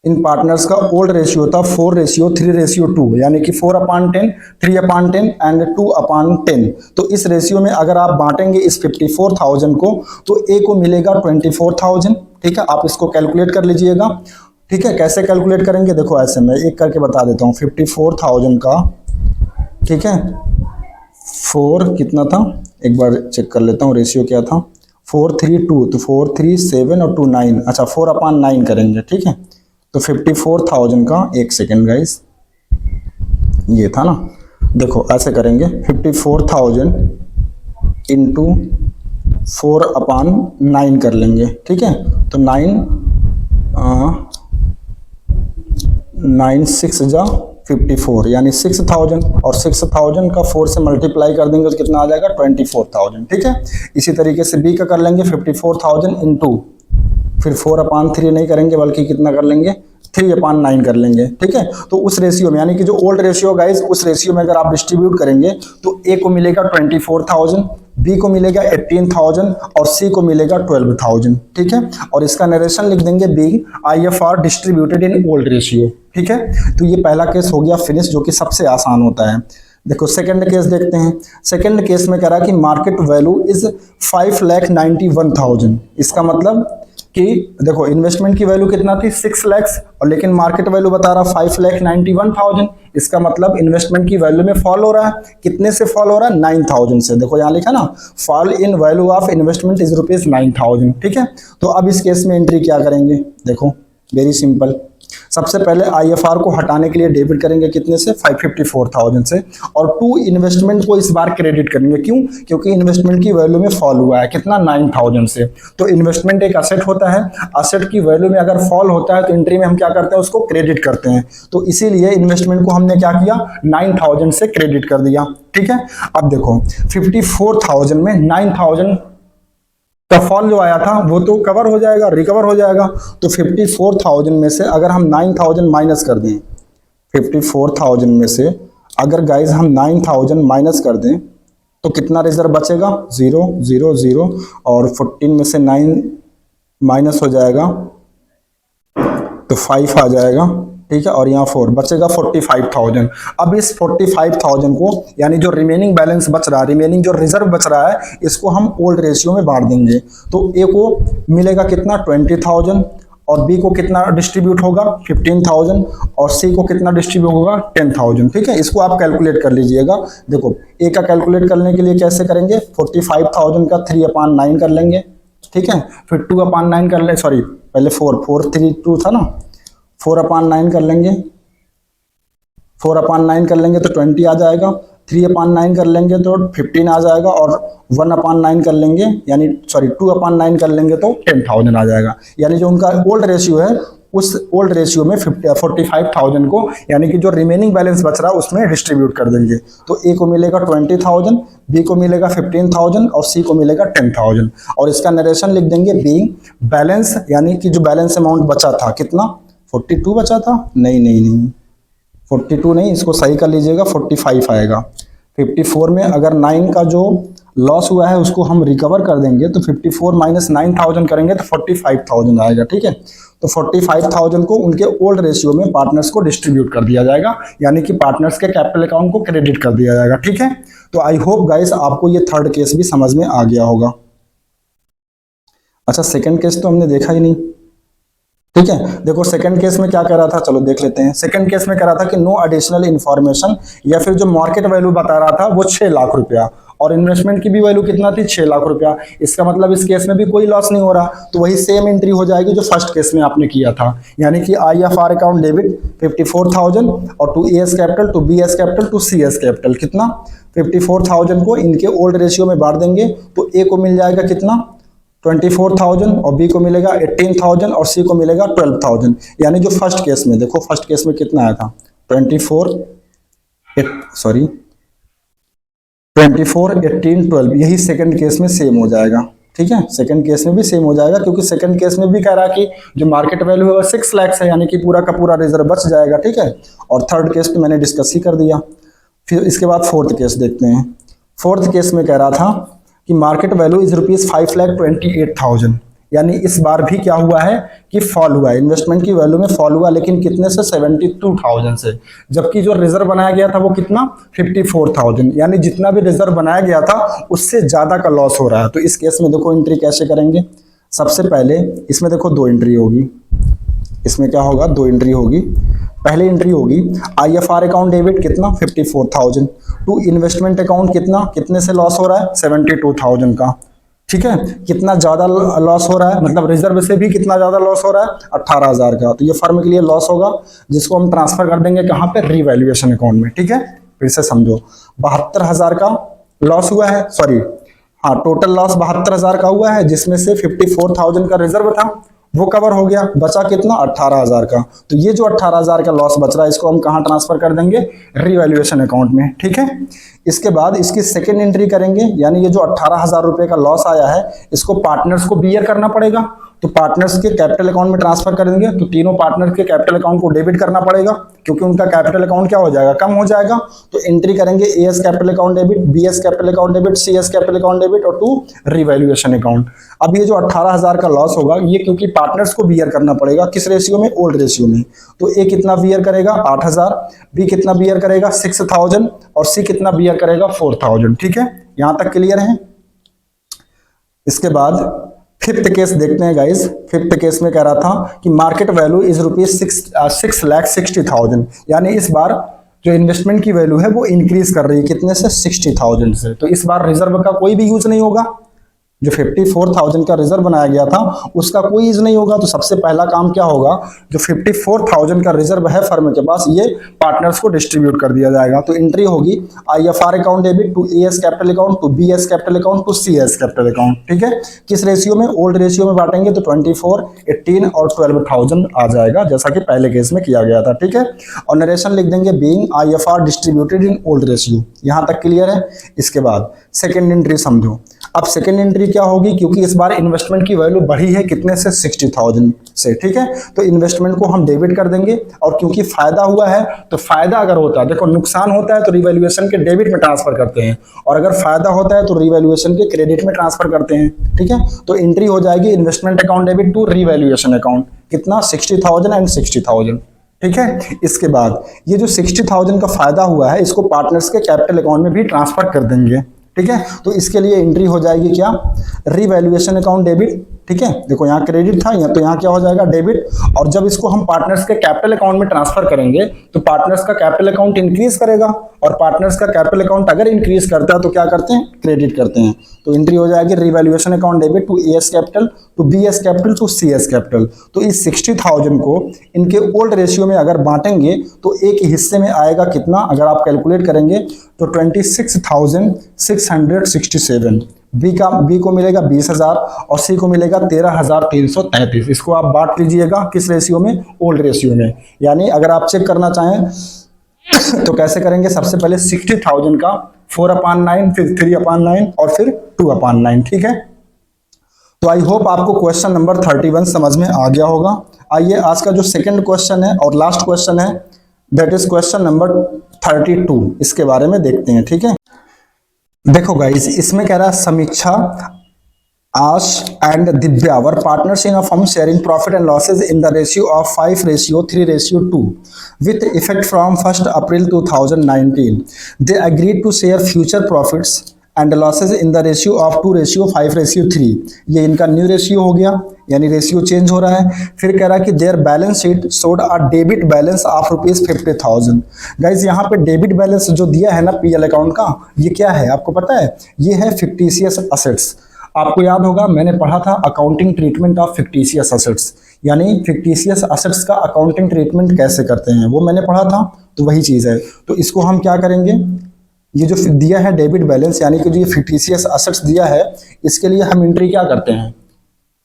इन पार्टनर्स का ओल्ड रेशियो था 4:3:2, यानी कि 4/10, 3/10 एंड 2/10। तो इस रेशियो में अगर आप बांटेंगे इस 54,000 को तो A को मिलेगा 24,000। ठीक है, आप इसको कैलकुलेट कर लीजिएगा। ठीक है, कैसे कैलकुलेट करेंगे, देखो ऐसे मैं एक करके बता देता हूँ। 54,000 का, ठीक है, 4 कितना था, एक बार चेक कर लेता हूँ रेशियो क्या था, 4:3:2, तो 4:3:7 और 2:9, अच्छा 4/9 करेंगे। ठीक है, तो 54,000 का, एक सेकेंड गाइस, ये था ना, देखो ऐसे करेंगे 54,000 इंटू 4/9 कर लेंगे। ठीक है, तो 9 6 जा 54, यानी 6,000, और 6,000 का 4 से मल्टीप्लाई कर देंगे तो कितना आ जाएगा 24,000। ठीक है, इसी तरीके से B का कर लेंगे 54,000 इंटू, फिर 4/3 नहीं करेंगे बल्कि कितना कर लेंगे 3/9 कर लेंगे। ठीक है, तो उस रेशियो में, यानी कि जो ओल्ड रेशियो गाइस, उस रेशियो में अगर आप डिस्ट्रीब्यूट करेंगे तो A को मिलेगा 24,000, B को मिलेगा 18,000 और C को मिलेगा 12,000। ठीक है, और इसका नरेशन लिख देंगे B IFR distributed in old ratio. ठीक है, तो ये पहला केस हो गया फिनिश, जो कि सबसे आसान होता है। देखो सेकंड केस देखते हैं। सेकंड केस में कह रहा है कि मार्केट वैल्यू इज 5,91,000। इसका मतलब कि देखो इन्वेस्टमेंट की वैल्यू कितना थी 6 लाख, और लेकिन मार्केट वैल्यू बता रहा 5,91,000। इसका मतलब इन्वेस्टमेंट की वैल्यू में फॉल हो रहा है, कितने से फॉल हो रहा है 9,000 से। देखो यहाँ लिखा ना, fall in value of investment is rupees 9,000। ठीक है, तो अब इस केस में एंट्री क्या करेंगे, देखो वेरी सिंपल। सबसे पहले IFR को हटाने के लिए डेबिट करेंगे कितने से 554,000 से, और टू इन्वेस्टमेंट को इस बार क्रेडिट करेंगे। क्यों, क्योंकि इन्वेस्टमेंट की वैल्यू में फॉल हुआ है कितना 9,000 से। तो इन्वेस्टमेंट एक असेट होता है, असेट की वैल्यू में अगर फॉल होता है तो एंट्री में हम क्या करते हैं, उसको क्रेडिट करते हैं। तो इसीलिए इन्वेस्टमेंट को हमने क्या किया 9,000 से क्रेडिट कर दिया। ठीक है, अब देखो 54,000 में 9,000 का फॉल जो आया था वो तो कवर हो जाएगा, रिकवर हो जाएगा। तो 54,000 में से अगर हम 9,000 माइनस कर दें, 54,000 में से अगर गाइज हम 9,000 माइनस कर दें तो कितना रिजर्व बचेगा 0 0 0, और 14 में से 9 माइनस हो जाएगा तो 5 आ जाएगा। ठीक है, और यहाँ 4 बचेगा 45,000। अब इस 45,000 को, यानी जो रिमेनिंग बैलेंस बच रहा है, रिमेनिंग जो रिजर्व बच रहा है, इसको हम ओल्ड रेशियो में बांट देंगे। तो A को मिलेगा कितना 20,000, और बी को कितना डिस्ट्रीब्यूट होगा 15,000 और सी को कितना डिस्ट्रीब्यूट होगा 10,000। ठीक है, इसको आप कैलकुलेट कर लीजिएगा। देखो ए का कैलकुलेट करने के लिए कैसे करेंगे, 45,000 का 3/9 कर लेंगे। ठीक है, फिर 2/9 कर ले, सॉरी पहले 4 था ना, 4/9 कर लेंगे। 4/9 कर लेंगे तो 20 आ जाएगा, 3/9 कर लेंगे तो 15 आ जाएगा, और 1/9 कर लेंगे यानी सॉरी 2/9 कर लेंगे तो 10,000 आ जाएगा। यानी जो उनका ओल्ड रेशियो है उस ओल्ड रेशियो में 45,000 को यानी कि जो रिमेनिंग बैलेंस बच रहा है उसमें डिस्ट्रीब्यूट कर देंगे। तो ए को मिलेगा 20,000, बी को मिलेगा 15,000 और सी को मिलेगा 10,000। और इसका नरेशन लिख देंगे बीइंग बैलेंस, यानी कि जो बैलेंस अमाउंट बचा था कितना 42 बचा था, नहीं 42 नहीं, इसको सही कर लीजिएगा 45 आएगा। 54 में अगर 9 का जो लॉस हुआ है उसको हम रिकवर कर देंगे तो 54 माइनस 9,000 करेंगे तो 45,000 आएगा। ठीक है, तो 45,000 को उनके ओल्ड रेशियो में पार्टनर्स को डिस्ट्रीब्यूट कर दिया जाएगा, यानी कि पार्टनर्स के कैपिटल अकाउंट को क्रेडिट कर दिया जाएगा। ठीक है, तो आई होप गाइस आपको ये थर्ड केस भी समझ में आ गया होगा। अच्छा, सेकंड केस तो हमने देखा ही नहीं। ठीक है, देखो सेकंड केस में क्या कह रहा था, चलो देख लेते हैं। सेकंड केस में कह रहा था कि नो एडिशनल इंफॉर्मेशन, या फिर जो मार्केट वैल्यू बता रहा था वो 6 लाख रुपया, और इन्वेस्टमेंट की भी वैल्यू कितना थी 6 लाख रुपया। इसका मतलब इस केस में भी कोई लॉस नहीं हो रहा, तो वही सेम एंट्री हो जाएगी जो फर्स्ट केस में आपने किया था, यानी कि IFR अकाउंट डेबिट 54,000 और to AS capital, to BS capital, to CS capital कितना 54,000 को इनके ओल्ड रेशियो में बांट देंगे। तो ए को मिल जाएगा कितना 24,000 और बी को मिलेगा 18,000 और सी को मिलेगा 12,000। यानी जो फर्स्ट केस में देखो, फर्स्ट केस में कितना आया था 24, 18, 12, यही सेकंड केस में सेम हो जाएगा। ठीक है, सेकंड केस में भी सेम हो जाएगा, क्योंकि सेकंड केस में भी कह रहा है कि जो मार्केट वैल्यू है वो 6 लाख है, यानी कि पूरा का पूरा रिजर्व बच जाएगा। ठीक है, और थर्ड केस तो मैंने डिस्कस ही कर दिया। फिर इसके बाद फोर्थ केस देखते हैं। फोर्थ केस में कह रहा था कि मार्केट वैल्यू इज ₹5,28,000, यानी इस बार भी क्या हुआ है कि फॉल हुआ है, इन्वेस्टमेंट की वैल्यू में फॉल हुआ, लेकिन कितने से 72,000 से, जबकि जो रिजर्व बनाया गया था वो कितना 54,000, यानी जितना भी रिजर्व बनाया गया था उससे ज्यादा का लॉस हो रहा है। तो इस केस में देखो एंट्री कैसे करेंगे। सबसे पहले इसमें देखो 2 एंट्री होगी, इसमें क्या होगा 2 एंट्री होगी। पहली एंट्री होगी IFR अकाउंट डेबिट कितना 54,000, टू इन्वेस्टमेंट अकाउंट कितने से लॉस हो रहा है 72,000 का। ठीक है, कितना ज्यादा लॉस हो रहा है, मतलब रिजर्व से भी कितना ज्यादा लॉस हो रहा है 18,000 का। तो ये फर्म के लिए लॉस होगा, जिसको हम ट्रांसफर कर देंगे कहाँ पे रीवैल्यूएशन अकाउंट में। ठीक है, फिर से समझो 72,000 का लॉस हुआ है, सॉरी हाँ टोटल लॉस 72,000 का हुआ है, जिसमें से 54,000 का रिजर्व था वो कवर हो गया, बचा कितना 18,000 का। तो ये जो 18,000 का लॉस बच रहा है इसको हम कहाँ ट्रांसफर कर देंगे रीवैल्यूएशन अकाउंट में। ठीक है, इसके बाद इसकी सेकेंड एंट्री करेंगे, यानी ये जो 18,000 रुपए का लॉस आया है इसको पार्टनर्स को बियर करना पड़ेगा, तो पार्टनर्स के कैपिटल अकाउंट में ट्रांसफर कर देंगे। तो तीनों पार्टनर्स के कैपिटल अकाउंट को डेबिट करना पड़ेगा, क्योंकि उनका कैपिटल अकाउंट क्या हो जाएगा कम हो जाएगा। तो एंट्री करेंगे AS capital account debit, BS capital account debit, CS capital account debit और टू रीवैल्यूएशन अकाउंट। अब ये जो 18,000 का लॉस होगा ये क्योंकि पार्टनर्स को बियर करना पड़ेगा, किस रेशियो में ओल्ड रेशियो में। तो A कितना बियर करेगा 8,000, B कितना बियर करेगा 6,000 और C कितना बियर करेगा 4,000। ठीक है, यहां तक क्लियर है। इसके बाद फिफ्थ केस देखते हैं गाइस। फिफ्थ केस में कह रहा था कि मार्केट वैल्यू इज ₹6,60,000, यानी इस बार जो इन्वेस्टमेंट की वैल्यू है वो इंक्रीज कर रही है, कितने से 60,000 से। तो इस बार रिजर्व का कोई भी यूज नहीं होगा, जो 54,000 का रिजर्व बनाया गया था उसका कोई यूज नहीं होगा। तो सबसे पहला काम क्या होगा, जो 54,000 का रिजर्व है फर्म के पास ये पार्टनर्स को डिस्ट्रीब्यूट कर दिया जाएगा। तो एंट्री होगी IFR account debit to AS capital account, to BS capital account, to CS capital account. ठीक है, किस रेशियो में ओल्ड रेशियो में बांटेंगे तो 24, 18 और 12,000 आ जाएगा, जैसा कि पहले केस में किया गया था। ठीक है, और नरेशन लिख देंगे being IFR distributed in old ratio. यहां तक क्लियर है। इसके बाद सेकेंड एंट्री समझो। अब सेकेंड एंट्री क्या होगी, क्योंकि इस बार इन्वेस्टमेंट की वैल्यू बढ़ी है कितने से 60,000 से। ठीक है, तो इन्वेस्टमेंट को हम डेबिट कर देंगे, और क्योंकि फायदा हुआ है तो फायदा अगर होता है, देखो नुकसान होता है तो रिवैल्यूएशन के डेबिट में ट्रांसफर करते हैं, और अगर फायदा होता है तो रिवैल्यूएशन के क्रेडिट में ट्रांसफर करते हैं। ठीक है, तो एंट्री हो जाएगी investment account debit to revaluation account, कितना 60,000 एंड 60,000। ठीक है, इसके बाद ये जो 60,000 का फायदा हुआ है इसको पार्टनर्स के कैपिटल अकाउंट में भी ट्रांसफर कर देंगे। ठीक है, तो इसके लिए एंट्री हो जाएगी क्या, रिवैल्यूएशन अकाउंट डेबिट ठीक है, देखो यहाँ क्रेडिट था, यहाँ तो यहाँ क्या हो जाएगा डेबिट। और जब इसको हम पार्टनर्स के कैपिटल अकाउंट में ट्रांसफर करेंगे तो पार्टनर्स का कैपिटल अकाउंट इंक्रीज करेगा, और पार्टनर्स का कैपिटल अकाउंट अगर इंक्रीज करता है तो क्या करते हैं, क्रेडिट करते हैं। तो एंट्री हो जाएगी revaluation account debit to s capital to B's capital to C's capital. तो इस 60,000 को इनके ओल्ड रेशियो में अगर बांटेंगे तो एक हिस्से में आएगा कितना, अगर आप कैलकुलेट करेंगे तो 26,667। बी को मिलेगा 20,000 और सी को मिलेगा 13,333। इसको आप बांट लीजिएगा किस रेशियो में, ओल्ड रेशियो में। यानी अगर आप चेक करना चाहें तो कैसे करेंगे, सबसे पहले 60,000 का 4/9, फिर 3/9 और फिर 2/9, ठीक है। तो आई होप आपको क्वेश्चन नंबर 31 समझ में आ गया होगा। आइए आज का जो सेकंड क्वेश्चन है और लास्ट क्वेश्चन है, दैट इज क्वेश्चन नंबर 32, इसके बारे में देखते हैं, ठीक है। देखो गाइस, इसमें कह रहा है समीक्षा आश and Divya were partners in a firm sharing profit and losses in the ratio of 5:3:2 with effect from 1st April 2019. They agreed to share future profits and losses in the ratio of 2:5:3। ये इनका new ratio हो गया, यानी ratio change हो रहा है। फिर कह रहा है कि their balance sheet showed a debit balance of ₹50,000। Guys यहाँ पे डेबिट बैलेंस जो दिया है ना पीएल अकाउंट का, ये क्या है आपको पता है, ये है फिक्टिशियस असेट्स। आपको याद होगा मैंने पढ़ा था accounting treatment of fictitious assets, यानी फिक्टिशियस असेट्स का अकाउंटिंग ट्रीटमेंट कैसे करते हैं वो मैंने पढ़ा था, तो वही चीज है। तो इसको हम क्या करेंगे, ये जो दिया है डेबिट बैलेंस यानी कि जो ये फिक्टिशियस असेट्स दिया है, इसके लिए हम एंट्री क्या करते हैं,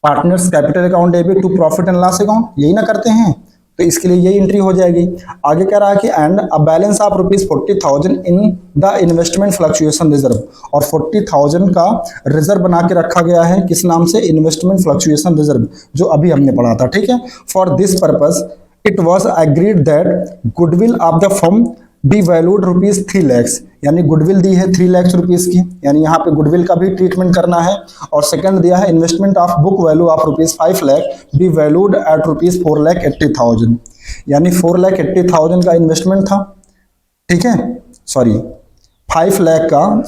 partners capital account debit to profit and loss account, यही ना करते हैं। तो इसके लिए यही एंट्री हो जाएगी। आगे कह रहा है कि and a balance of ₹40,000 in the investment fluctuation reserve, और 40,000 का रिजर्व बना के रखा गया है, किस नाम से, इन्वेस्टमेंट फ्लक्चुएशन रिजर्व, जो अभी हमने पढ़ा था, ठीक है। For this purpose it was agreed that goodwill of the firm be valued ₹3 lakh, यानी गुडविल दी है 3 लाख रुपीस की, यानी यहाँ पे गुडविल का भी ट्रीटमेंट करना है। और सेकंड दिया है investment of book value of ₹5 lakh be valued at ₹4,80,000, यानी 4,80,000 का इन्वेस्टमेंट था, ठीक है, सॉरी 5 लाख का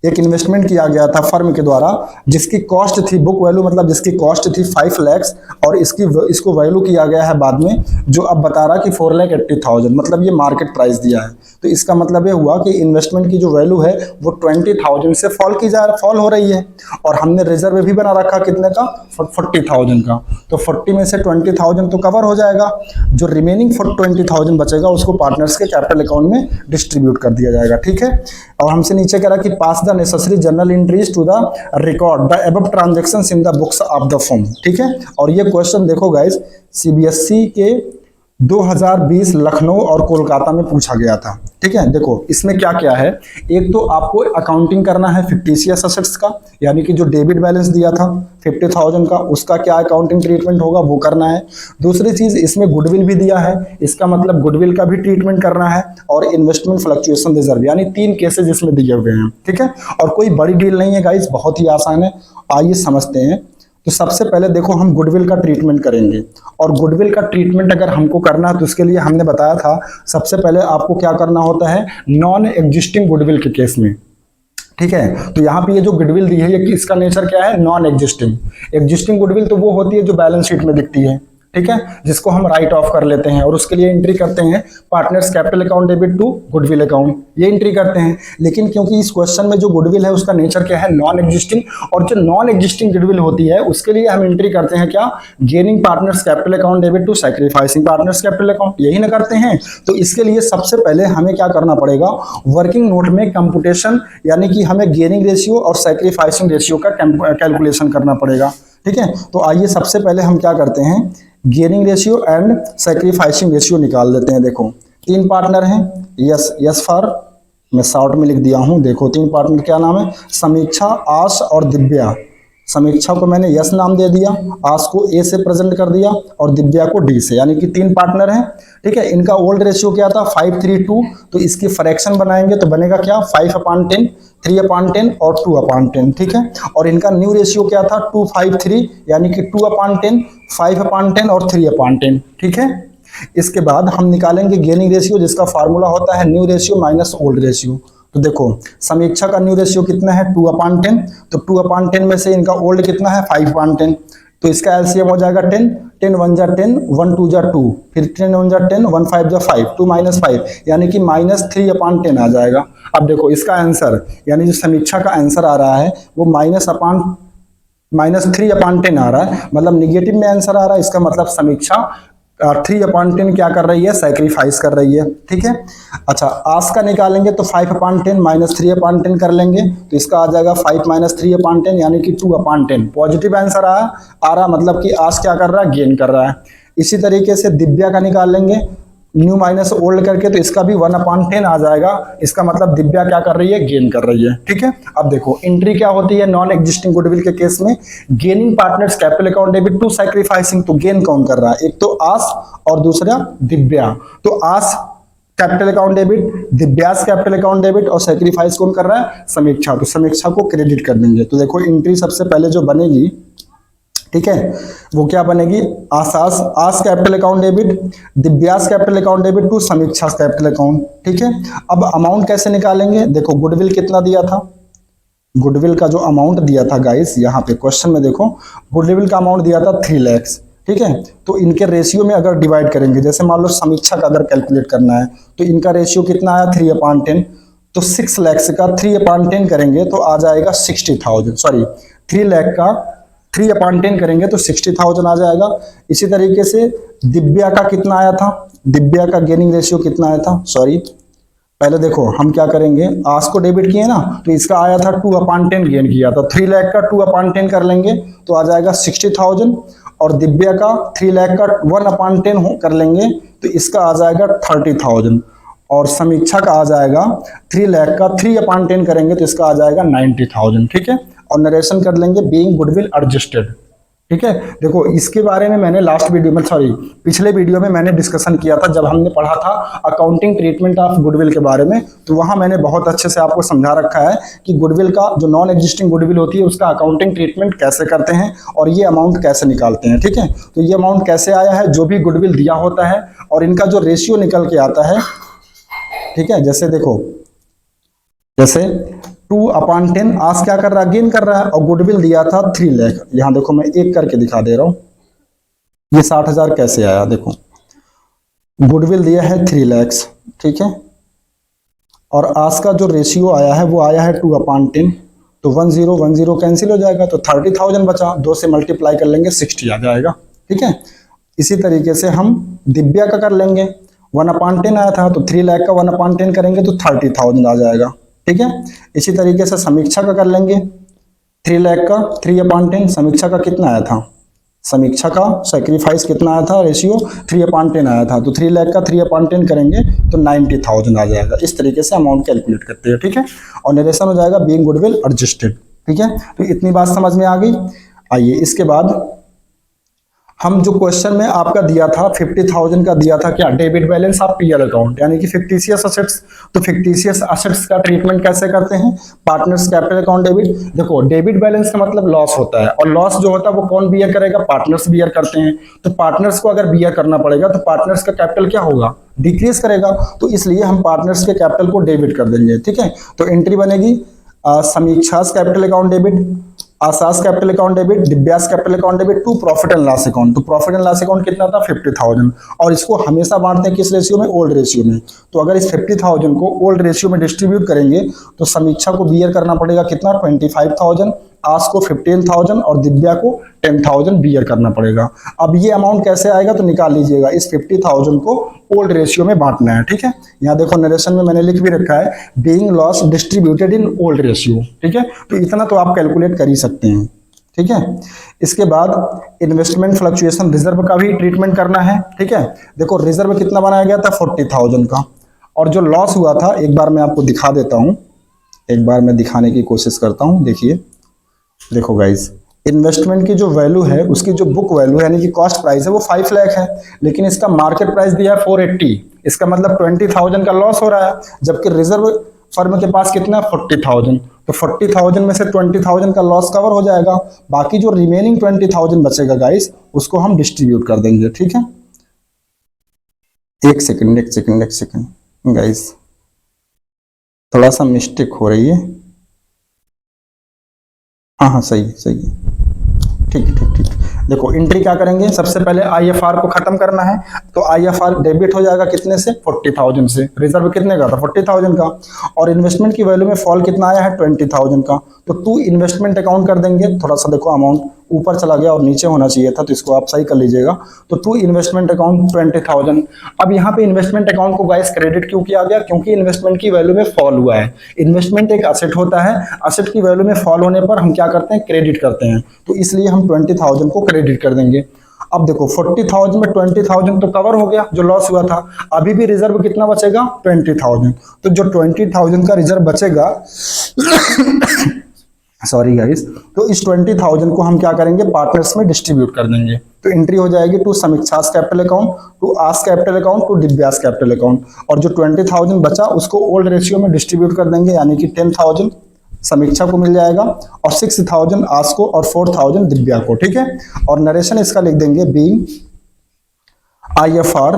एक इन्वेस्टमेंट किया गया था फर्म के द्वारा, जिसकी कॉस्ट थी, बुक वैल्यू मतलब जिसकी कॉस्ट थी 5 लाख, और इसको वैल्यू किया गया है बाद में, जो अब बता रहा कि 4,80,000, मतलब ये मार्केट प्राइस दिया है। तो इसका मतलब ये हुआ कि इन्वेस्टमेंट की जो वैल्यू है वो 20,000 से फॉल हो रही है, और हमने रिजर्व भी बना रखा कितने का, 40,000 का। तो 40 में से 20,000 तो कवर हो जाएगा, जो रिमेनिंग 20,000 बचेगा उसको पार्टनर्स के कैपिटल अकाउंट में डिस्ट्रीब्यूट कर दिया जाएगा, ठीक है। और हमसे नीचे कह रहा कि pass the necessary journal entries to the record the above transactions in the books of the firm, ठीक है। और ये क्वेश्चन देखो गाइस, सीबीएसई के 2020 लखनऊ और कोलकाता में पूछा गया था, ठीक है। देखो इसमें क्या क्या है, एक तो आपको अकाउंटिंग करना है फिक्टिशियस असेट्स का, यानी कि जो डेबिट बैलेंस दिया था 50,000 का, उसका क्या अकाउंटिंग ट्रीटमेंट होगा वो करना है। दूसरी चीज, इसमें गुडविल भी दिया है, इसका मतलब गुडविल का भी ट्रीटमेंट करना है, और इन्वेस्टमेंट फ्लक्चुएशन रिजर्व, यानी 3 केसेज इसमें दिए हुए हैं, ठीक है। और कोई बड़ी डील नहीं है गाइस, बहुत ही आसान है, आइए समझते हैं। तो सबसे पहले देखो हम गुडविल का ट्रीटमेंट करेंगे, और गुडविल का ट्रीटमेंट अगर हमको करना है तो उसके लिए हमने बताया था सबसे पहले आपको क्या करना होता है, नॉन एग्जिस्टिंग गुडविल के केस में, ठीक है। तो यहाँ पे ये जो गुडविल दी है ये इसका नेचर क्या है, नॉन एग्जिस्टिंग। एग्जिस्टिंग गुडविल तो वो होती है जो बैलेंस शीट में दिखती है, ठीक है, जिसको हम राइट ऑफ कर लेते हैं, और उसके लिए एंट्री करते हैं partners capital account debit to goodwill account, ये एंट्री करते हैं। लेकिन क्योंकि इस क्वेश्चन में जो गुडविल है उसका नेचर क्या है, नॉन एग्जिस्टिंग, और जो नॉन एग्जिस्टिंग गुडविल होती है उसके लिए हम एंट्री करते हैं क्या, gaining partners capital account debit to sacrificing partners capital account, यही ना करते हैं। तो इसके लिए सबसे पहले हमें क्या करना पड़ेगा, वर्किंग नोट में कंप्यूटेशन, यानी कि हमें गेनिंग रेशियो और सैक्रिफाइसिंग रेशियो का कैलकुलेशन करना पड़ेगा, ठीक है। तो आइए सबसे पहले हम क्या करते हैं, gaining ratio and sacrificing ratio निकाल लेते हैं। देखो 3 पार्टनर हैं, यस फॉर मैं शॉर्ट में लिख दिया हूं, देखो 3 पार्टनर क्या नाम है, समीक्षा, आश और दिव्या। समीक्षा को मैंने यस नाम दे दिया, आश को ए से प्रेजेंट कर दिया, और दिव्या को डी से, यानी कि 3 पार्टनर हैं, ठीक है। इनका ओल्ड रेशियो क्या था, 5:3:2, तो इसकी फ्रैक्शन बनाएंगे तो बनेगा क्या, 5/10, 3/10 और 2/10, ठीक है। और इनका न्यू रेशियो क्या था, 2:5:3, यानी कि 2/10, 5/10 और 3/10, ठीक है। इसके बाद हम निकालेंगे गेनिंग रेशियो, जिसका फार्मूला होता है new ratio minus old ratio. तो देखो समीक्षा का न्यू रेशियो कितना है 2/10, तो 2/10 में से इनका ओल्ड कितना है 5/10, तो इसका एलसीएम हो जाएगा 10, 10 1 जा 10, 1 2 जा 2, फिर 10 1 जा 10, 1 5 जा 5, 2 -5 यानी कि -3/10 आ जाएगा। अब देखो इसका आंसर यानी जो समीक्षा का आंसर आ रहा है वो -3/10 आ रहा है, मतलब निगेटिव में आंसर आ रहा है। इसका मतलब समीक्षा 3/10 क्या कर रही है, सैक्रिफाइस कर रही है। ठीक है, अच्छा आस का निकालेंगे तो 5/10 -3/10 कर लेंगे, तो इसका आ जाएगा 5 -3/10 यानी कि 2/10। पॉजिटिव आंसर आ रहा मतलब कि आस क्या कर रहा है, गेन कर रहा है। इसी तरीके से दिव्या का निकाल लेंगे न्यू माइनस ओल्ड करके, तो इसका भी 1/10 आ जाएगा। इसका मतलब दिव्या क्या कर रही है, गेन कर रही है। ठीक है, अब देखो एंट्री क्या होती है नॉन एग्जिस्टिंग गुडविल के केस में, gaining partners capital account debit to sacrificing, तो गेन कौन कर रहा है, एक तो आस और दूसरा दिव्या। तो Aas capital account debit, Divya's capital account debit और सैक्रिफाइस कौन कर रहा है, समीक्षा, तो समीक्षा को क्रेडिट कर देंगे। तो देखो एंट्री सबसे पहले जो बनेगी, ठीक है, वो क्या बनेगी, Aas capital account debit, Divya's capital account debit to Samiksha capital account. ठीक है, अब अमाउंट कैसे निकालेंगे, देखो गुडविल कितना दिया था, गुडविल का जो अमाउंट दिया था गाइस, यहाँ पे क्वेश्चन में देखो गुडविल का अमाउंट दिया था 3 लाख। ठीक है, तो इनके रेशियो में अगर डिवाइड करेंगे, जैसे मान लो समीक्षा का अगर कैलकुलेट करना है तो इनका रेशियो कितना आया 3/10, तो 6 लाख का 3/10 करेंगे तो आ जाएगा 60,000, सॉरी 3 लाख का 3/10 करेंगे तो 60,000 आ जाएगा। इसी तरीके से दिव्या का कितना आया था, दिव्या का गेनिंग रेशियो कितना आया था, सॉरी पहले देखो हम क्या करेंगे, आस को डेबिट किए ना, तो इसका आया था 2/10 गेन किया था, 3 लाख का 2/10 कर लेंगे तो आ जाएगा 60,000, और दिव्या का 3 लाख का 1/10 कर लेंगे तो इसका आ जाएगा 30,000, और समीक्षा का आ जाएगा 3 लाख का 3/10 करेंगे तो इसका आ जाएगा 90,000। ठीक है, और नरेशन कर लेंगे बीइंग गुडविल एडजस्टेड। ठीक है, देखो इसके बारे में मैंने लास्ट वीडियो में, सॉरी पिछले वीडियो में मैंने डिस्कशन किया था जब हमने पढ़ा था अकाउंटिंग ट्रीटमेंट ऑफ गुडविल के बारे में, तो वहां मैंने बहुत अच्छे से आपको समझा रखा है कि गुडविल का जो नॉन एग्जिस्टिंग गुडविल होती है उसका अकाउंटिंग ट्रीटमेंट कैसे करते हैं और ये अमाउंट कैसे निकालते हैं। ठीक है, तो ये अमाउंट कैसे आया है, जो भी गुडविल दिया होता है और इनका जो रेशियो निकल के आता है। ठीक है, जैसे देखो, जैसे 2/10 आस क्या कर रहा है, गेन कर रहा है, और गुडविल दिया था 3 लाख। यहां देखो मैं एक करके दिखा दे रहा हूं, ये 60,000 कैसे आया, देखो गुडविल दिया है 3 लाख, ठीक है, और आस का जो रेशियो आया है वो आया है 2/10, तो 10 कैंसिल हो जाएगा, तो 30,000 बचा, 2 से मल्टीप्लाई कर लेंगे 60 आ जाएगा। ठीक है, इसी तरीके से हम दिव्या का कर लेंगे, 1/10 आया था तो 3 लाख का 1/10 करेंगे तो 30,000 आ जाएगा। ठीक है, इसी तरीके से समीक्षा का कर लेंगे, 3 लाख का 3/10, समीक्षा का कितना आया था, समीक्षा का सैक्रिफाइस कितना आया था, रेशियो 3/10 आया था, तो 3 लाख का 3/10 करेंगे तो 90,000 आ जाएगा। इस तरीके से अमाउंट कैलकुलेट करते हैं। ठीक है, और नरेशन हो जाएगा बीइंग गुडविल एडजस्टेड। ठीक है, तो इतनी बात समझ में आ गई। आइए इसके बाद हम जो क्वेश्चन में आपका दिया था 50,000 का दिया था क्या, debit balance of PL account यानी कि फिक्टिशियस असेट्स, तो फिक्टिशियस असेट्स का ट्रीटमेंट कैसे करते हैं, पार्टनर्स कैपिटल अकाउंट डेबिट। देखो डेबिट बैलेंस का मतलब लॉस होता है, और लॉस जो होता है वो कौन बियर करेगा, पार्टनर्स बियर करते हैं। तो पार्टनर्स को अगर बियर करना पड़ेगा तो पार्टनर्स का कैपिटल क्या होगा, डिक्रीज करेगा, तो इसलिए हम पार्टनर्स के कैपिटल को डेबिट कर देंगे। ठीक है, तो एंट्री बनेगी Samiksha's capital account debit, Aas's capital account debit, Divya's capital account debit to profit and loss account. तो प्रॉफिट एंड लॉस अकाउंट कितना था 50,000, और इसको हमेशा बांटते हैं किस रेशियो में, ओल्ड रेशियो में। तो अगर इस 50,000 को ओल्ड रेशियो में डिस्ट्रीब्यूट करेंगे तो समीक्षा को बियर करना पड़ेगा कितना, 25,000, आस को 15,000 और दिव्या को 10,000 बियर करना पड़ेगा। अब ये अमाउंट कैसे आएगा तो निकाल लीजिएगा, इस 50,000 को ओल्ड रेशियो में बांटना है। ठीक है, यहाँ देखो नरेशन में मैंने लिख भी रखा है being loss distributed in old ratio. ठीक है, तो इतना तो आप कैलकुलेट कर ही सकते हैं। ठीक है, इसके बाद इन्वेस्टमेंट फ्लक्चुएशन रिजर्व का भी ट्रीटमेंट करना है। ठीक है, देखो रिजर्व कितना बनाया गया था 40,000 का, और जो लॉस हुआ था एक बार मैं आपको दिखा देता हूं, एक बार मैं दिखाने की कोशिश करता हूं। देखिए, देखो गाइज, इन्वेस्टमेंट की जो वैल्यू है उसकी जो बुक वैल्यू यानी कि कॉस्ट प्राइस है वो 5 लाख है, लेकिन इसका मार्केट प्राइस दिया है 480, इसका मतलब 20,000 का लॉस हो रहा है, जबकि रिजर्व फर्म के पास कितना 40,000, तो 40,000 में से 20,000 का लॉस कवर हो जाएगा, बाकी जो रिमेनिंग 20,000 बचेगा गाइस उसको हम डिस्ट्रीब्यूट कर देंगे। ठीक है, एक सेकंड गाइस, थोड़ा सा मिस्टेक हो रही है। हाँ हाँ, सही है सही है, ठीक है ठीक ठीक। देखो एंट्री क्या करेंगे, सबसे पहले आईएफआर को खत्म करना है, तो आईएफआर डेबिट हो जाएगा कितने से, 40,000 से। रिजर्व कितने का था, 40,000 का। और इन्वेस्टमेंट की वैल्यू में फॉल कितना आया है, 20,000 का। तो टू इन्वेस्टमेंट अकाउंट कर देंगे, थोड़ा सा देखो अमाउंट ऊपर चला गया और नीचे होना चाहिए था, तो इसको आप सही कर लीजिएगा। तो टू इन्वेस्टमेंट अकाउंट 20,000। अब यहाँ पे इन्वेस्टमेंट अकाउंट को गाइस क्रेडिट क्यों किया गया, क्योंकि इन्वेस्टमेंट की वैल्यू में फॉल हुआ है। इन्वेस्टमेंट एक असेट होता है, असेट की वैल्यू में फॉल होने पर हम क्या करते हैं, क्रेडिट करते हैं। तो इसलिए हम 20,000 को क्रेडिट कर देंगे। अब देखो 40,000 में 20,000 तो कवर हो गया जो लॉस हुआ था। अभी भी रिजर्व कितना बचेगा, 20,000। तो जो 20,000 का रिजर्व बचेगा सॉरी गाइस, तो इस 20,000 को हम क्या करेंगे, पार्टनर्स में डिस्ट्रीब्यूट कर देंगे। तो एंट्री हो जाएगी to Samiksha's capital account, to Aas capital account, to Divya's capital account. और जो 20,000 बचा उसको ओल्ड रेशियो में डिस्ट्रीब्यूट कर देंगे, यानी कि 10,000 समीक्षा को मिल जाएगा और 6,000 आस को और 4,000 दिव्या को। ठीक है, और नरेशन इसका लिख देंगे being IFR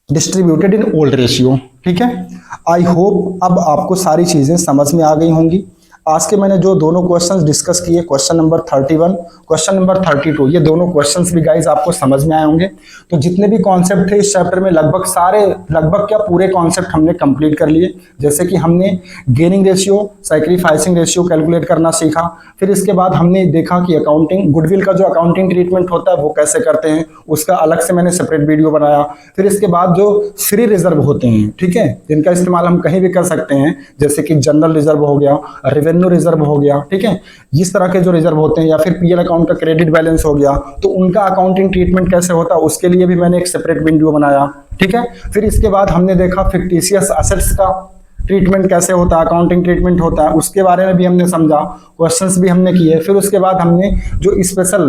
distributed in old ratio. ठीक है, आई होप अब आपको सारी चीजें समझ में आ गई होंगी। आज के मैंने जो दोनों क्वेश्चंस डिस्कस किए, क्वेश्चन नंबर 31, क्वेश्चन नंबर 32, ये दोनों क्वेश्चंस भी गाइस आपको समझ में आए होंगे। तो जितने भी कॉन्सेप्ट थे इस चैप्टर में लगभग क्या पूरे कॉन्सेप्ट हमने कंप्लीट कर लिए। जैसे कि हमने gaining ratio, sacrificing ratio calculate करना सीखा। फिर इसके बाद हमने देखा कि अकाउंटिंग, गुडविल का जो अकाउंटिंग ट्रीटमेंट होता है वो कैसे करते हैं, उसका अलग से मैंने सेपरेट वीडियो बनाया। फिर इसके बाद जो फ्री रिजर्व होते हैं, ठीक है, जिनका इस्तेमाल हम कहीं भी कर सकते हैं, जैसे कि जनरल रिजर्व हो गया, रेवेन्यू रिजर्व हो गया, ठीक है, इस तरह के जो रिजर्व होते हैं, या फिर पीएल अकाउंट का क्रेडिट बैलेंस हो गया, तो उनका अकाउंटिंग ट्रीटमेंट कैसे होता है उसके लिए भी मैंने एक सेपरेट वीडियो बनाया। ठीक है, फिर इसके बाद हमने देखा फिक्टिशियस असेट्स का ट्रीटमेंट कैसे होता है, अकाउंटिंग ट्रीटमेंट होता है, उसके बारे में भी हमने समझा, क्वेश्चंस भी हमने किए। फिर उसके बाद हमने जो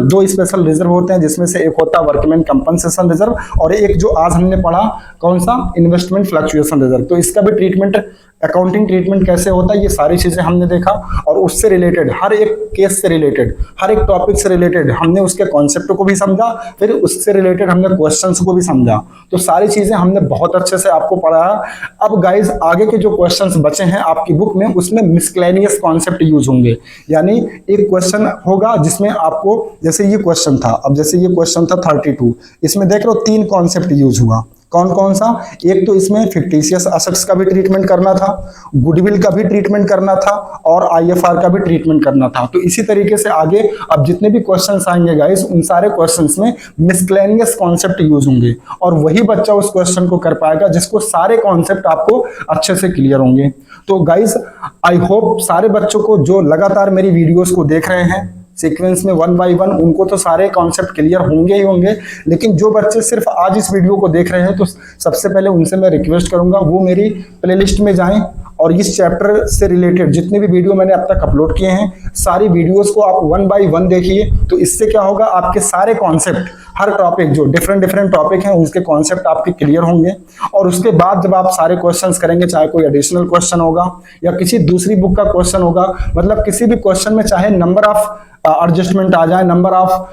दो स्पेशल रिजर्व होते हैं, जिसमें से एक होता है वर्कमैन कंपनसेशन रिजर्व और एक जो आज हमने पढ़ा कौन सा, इन्वेस्टमेंट फ्लक्चुएशन रिजर्व। तो इसका भी ट्रीटमेंट, अकाउंटिंग ट्रीटमेंट कैसे होता है, ये सारी चीजें हमने देखा। और उससे रिलेटेड हर एक केस से रिलेटेड, हर एक टॉपिक से रिलेटेड हमने उसके कॉन्सेप्ट को भी समझा, फिर उससे रिलेटेड हमने क्वेश्चंस को भी समझा। तो सारी चीजें हमने बहुत अच्छे से आपको पढ़ाया। अब गाइज आगे के जो क्वेश्चंस बचे हैं आपकी बुक में, उसमें मिसक्लेनियस कॉन्सेप्ट यूज होंगे। यानी एक क्वेश्चन होगा जिसमें आपको, जैसे ये क्वेश्चन था, अब जैसे ये क्वेश्चन था 32, इसमें देख लो 3 कॉन्सेप्ट यूज हुआ। कौन कौन सा, एक तो इसमें फिक्टिशियस असेट्स का भी ट्रीटमेंट करना था, गुडविल का भी ट्रीटमेंट करना था और आईएफआर का भी ट्रीटमेंट करना था। तो इसी तरीके से आगे अब जितने भी क्वेश्चंस आएंगे गाइस, उन सारे क्वेश्चंस में मिसक्लेनियस कॉन्सेप्ट यूज होंगे और वही बच्चा उस क्वेश्चन को कर पाएगा जिसको सारे कॉन्सेप्ट आपको अच्छे से क्लियर होंगे। तो गाइस आई होप सारे बच्चों को जो लगातार मेरी वीडियोस को देख रहे हैं सीक्वेंस में 1 बाय 1, उनको तो सारे कॉन्सेप्ट क्लियर होंगे ही होंगे। लेकिन जो बच्चे सिर्फ आज इस वीडियो को देख रहे हैं, तो सबसे पहले उनसे मैं रिक्वेस्ट करूंगा वो मेरी प्लेलिस्ट में जाएं और इस चैप्टर से रिलेटेड जितने भी वीडियो मैंने अब तक अपलोड किए हैं, सारी वीडियोस को आप 1 बाय 1 देखिए। तो इससे क्या होगा, आपके सारे कॉन्सेप्ट, हर टॉपिक जो डिफरेंट टॉपिक हैं उसके कॉन्सेप्ट आपके क्लियर होंगे। और उसके बाद जब आप सारे क्वेश्चंस करेंगे, चाहे कोई एडिशनल क्वेश्चन होगा या किसी दूसरी बुक का क्वेश्चन होगा, मतलब किसी भी क्वेश्चन में चाहे नंबर ऑफ एडजस्टमेंट आ जाए, नंबर ऑफ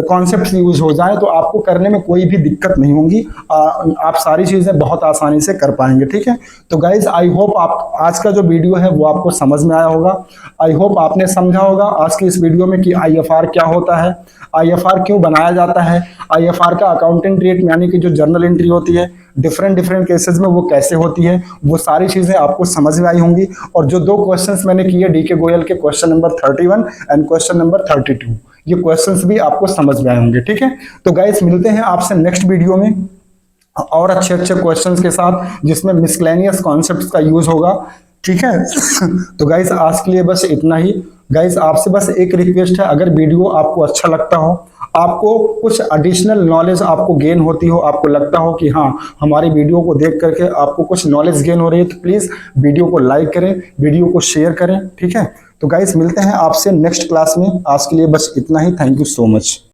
कॉन्सेप्ट्स यूज हो जाए, तो आपको करने में कोई भी दिक्कत नहीं होगी। आप सारी चीजें बहुत आसानी से कर पाएंगे। ठीक है, तो गाइज आई होप आप आज का जो वीडियो है वो आपको समझ में आया होगा। आई होप आपने समझा होगा आज की इस वीडियो में कि आईएफआर क्या होता है, आईएफआर क्यों बनाया जाता है, आईएफआर का अकाउंटिंग ट्रीट यानी कि जो जर्नल एंट्री होती है डिफरेंट केसेस में वो कैसे होती है, वो सारी चीजें आपको समझ में आई होंगी। और जो 2 क्वेश्चंस मैंने किए डीके गोयल के, question number 31 and question number 32, ये क्वेश्चंस भी आपको समझ में आए होंगे। ठीक है, तो गाइस मिलते हैं आपसे नेक्स्ट वीडियो में और अच्छे क्वेश्चंस के साथ जिसमें मिसक्लेनियस कॉन्सेप्ट्स का यूज होगा। ठीक है तो गाइस आज के लिए बस इतना ही। गाइस आपसे बस एक रिक्वेस्ट है, अगर वीडियो आपको अच्छा लगता हो, आपको कुछ एडिशनल नॉलेज आपको गेन होती हो, आपको लगता हो कि हाँ हमारी वीडियो को देख करके आपको कुछ नॉलेज गेन हो रही है, तो प्लीज वीडियो को लाइक करें, वीडियो को शेयर करें। ठीक है, तो गाइस मिलते हैं आपसे नेक्स्ट क्लास में। आज के लिए बस इतना ही। Thank you so much.